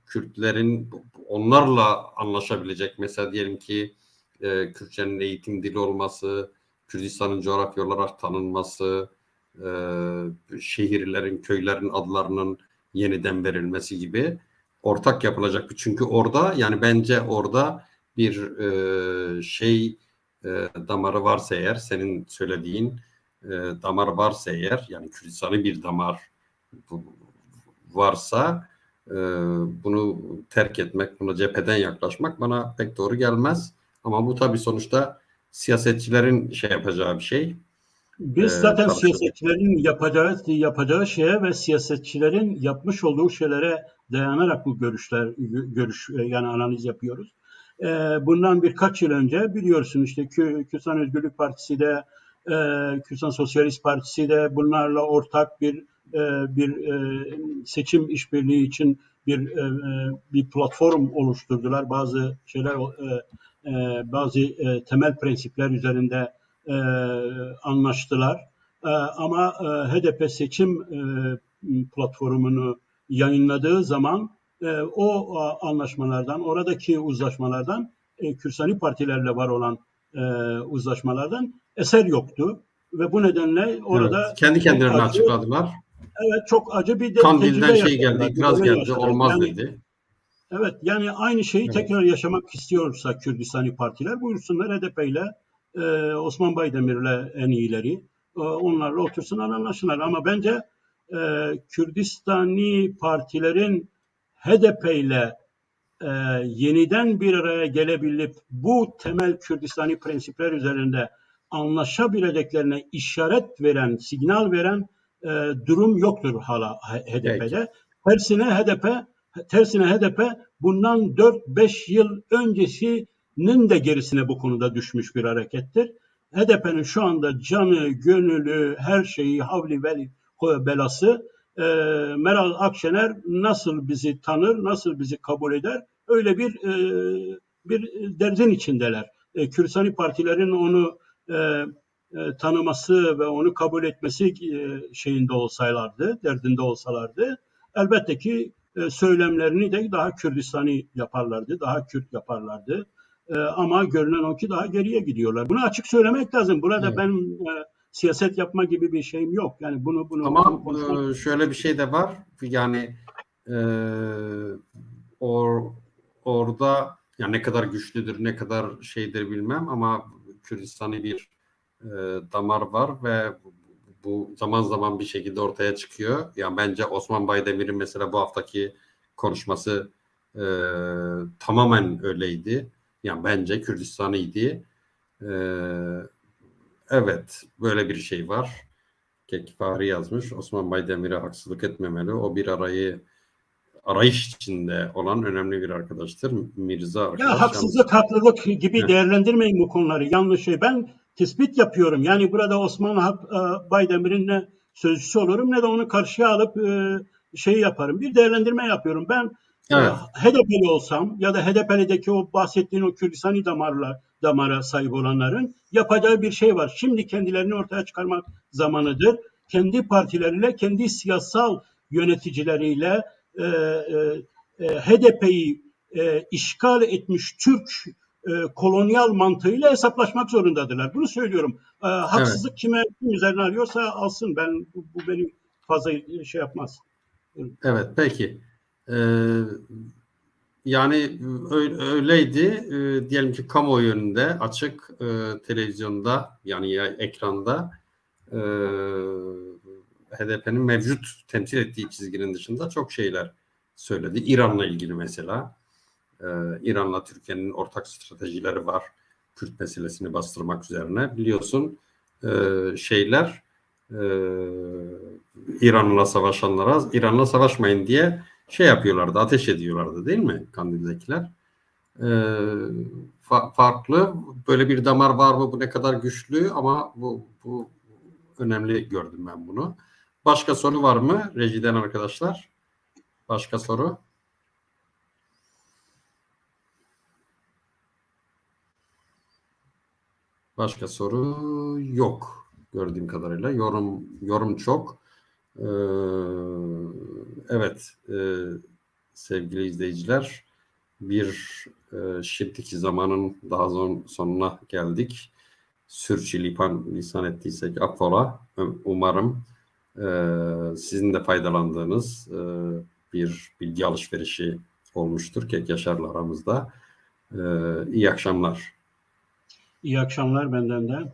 Speaker 1: Kürtlerin onlarla anlaşabilecek, mesela diyelim ki Kürtçenin eğitim dili olması, Kürdistan'ın coğrafya olarak tanınması, şehirlerin, köylerin adlarının yeniden verilmesi gibi ortak yapılacak. Çünkü orada, yani bence orada bir damarı varsa eğer, senin söylediğin damar varsa eğer, yani Kürdistan'ı bir damar varsa bunu terk etmek, buna cepheden yaklaşmak bana pek doğru gelmez. Ama bu tabii sonuçta siyasetçilerin yapacağı bir şey.
Speaker 2: Biz zaten
Speaker 1: Tartışılır.
Speaker 2: siyasetçilerin yapacağı şeye ve siyasetçilerin yapmış olduğu şeylere dayanarak bu yani analiz yapıyoruz. Bundan birkaç yıl önce biliyorsun işte Kürtistan Özgürlük Partisi de Kürtistan Sosyalist Partisi de bunlarla ortak bir seçim işbirliği için bir platform oluşturdular. Bazı temel prensipler üzerinde anlaştılar. Ama HDP seçim platformunu yayınladığı zaman o anlaşmalardan, oradaki uzlaşmalardan, Kürsani partilerle var olan uzlaşmalardan eser yoktu. Ve bu nedenle orada
Speaker 1: Evet, kendi
Speaker 2: çok
Speaker 1: kendilerini
Speaker 2: acı,
Speaker 1: açıkladılar.
Speaker 2: evet, çok acı bir
Speaker 1: Kandil'den
Speaker 2: tecrübe
Speaker 1: şey geldi,
Speaker 2: yaşadılar. Bir
Speaker 1: itiraz
Speaker 2: dönem
Speaker 1: geldi,
Speaker 2: yaşadılar.
Speaker 1: olmaz
Speaker 2: Yani
Speaker 1: dedi.
Speaker 2: evet, yani aynı şeyi
Speaker 1: Evet.
Speaker 2: tekrar yaşamak istiyorsa Kürdistani partiler buyursunlar HDP ile Osman Baydemir'le en iyileri onlarla otursunlar, anlaşsınlar. Ama bence Kürdistani partilerin HDP ile yeniden bir araya gelebilip bu temel Kürdistani prensipler üzerinde anlaşabileceklerine işaret veren, signal veren durum yoktur hala
Speaker 1: Peki.
Speaker 2: HDP'de. Tersine HDP bundan 4-5 yıl öncesinin de gerisine bu konuda düşmüş bir harekettir. HDP'nin şu anda canı, gönülü, her şeyi, havli belası Meral Akşener nasıl bizi tanır, nasıl bizi kabul eder? Öyle bir derdin içindeler. Kürdistani partilerin onu tanıması ve onu kabul etmesi şeyinde olsalardı, derdinde olsalardı, elbette ki söylemlerini de daha Kürdistani yaparlardı, daha Kürt yaparlardı. Ama görünen o ki daha geriye gidiyorlar. Bunu açık söylemek lazım. Burada
Speaker 1: Evet.
Speaker 2: ben siyaset yapma gibi bir şeyim yok. Yani bunu
Speaker 1: Ama
Speaker 2: konuşmak.
Speaker 1: şöyle bir şey de var. Yani orada yani ne kadar güçlüdür, ne kadar şeydir bilmem ama Kürdistan'ı bir damar var ve bu zaman zaman bir şekilde ortaya çıkıyor. Yani bence Osman Baydemir'in mesela bu haftaki konuşması tamamen öyleydi. Yani bence Kürdistan'ıydı. Evet, böyle bir şey var. Kek Fahri yazmış. Osman Baydemir'e haksızlık etmemeli. O bir arayış içinde olan önemli bir arkadaştır. Mirza
Speaker 2: Ya
Speaker 1: arkadaş yanlış.
Speaker 2: haksızlık, haklılık gibi
Speaker 1: Heh.
Speaker 2: değerlendirmeyin bu konuları. Yanlış şey. Ben tespit yapıyorum. Yani burada Osman Baydemir'in ne sözcüsü olurum ne de onu karşıya alıp şey yaparım. Bir değerlendirme yapıyorum. Ben
Speaker 1: Evet,
Speaker 2: HDP'li olsam ya da HDP'lideki o bahsettiğin o Kürdistani damara sahip olanların yapacağı bir şey var. Şimdi kendilerini ortaya çıkarmak zamanıdır. Kendi partileriyle, kendi siyasal yöneticileriyle HDP'yi işgal etmiş Türk kolonyal mantığıyla hesaplaşmak zorundadırlar. Bunu söylüyorum.
Speaker 1: evet,
Speaker 2: Haksızlık kim üzerine alıyorsa alsın. Bu beni fazla şey yapmaz.
Speaker 1: evet. Peki. Yani öyleydi. Diyelim ki kamuoyu önünde, açık televizyonda yani ya ekranda HDP'nin mevcut temsil ettiği çizginin dışında çok şeyler söyledi. İran'la ilgili mesela. İran'la Türkiye'nin ortak stratejileri var. Kürt meselesini bastırmak üzerine. Biliyorsun şeyler İran'la savaşanlara İran'la savaşmayın diye şey yapıyorlardı, ateş ediyorlardı değil mi Kandil'dekiler? Farklı. Böyle bir damar var mı? Bu ne kadar güçlü ama bu önemli gördüm ben bunu. Başka soru var mı rejiden arkadaşlar? Başka soru? Başka soru yok gördüğüm kadarıyla. Yorum çok. Evet sevgili izleyiciler bir şimdiki zamanın daha sonuna geldik. Sürçülisan ettiysek affola. Umarım sizin de faydalandığınız bir bilgi alışverişi olmuştur. Kek Yaşar'la aramızda. İyi akşamlar.
Speaker 2: İyi akşamlar benden de.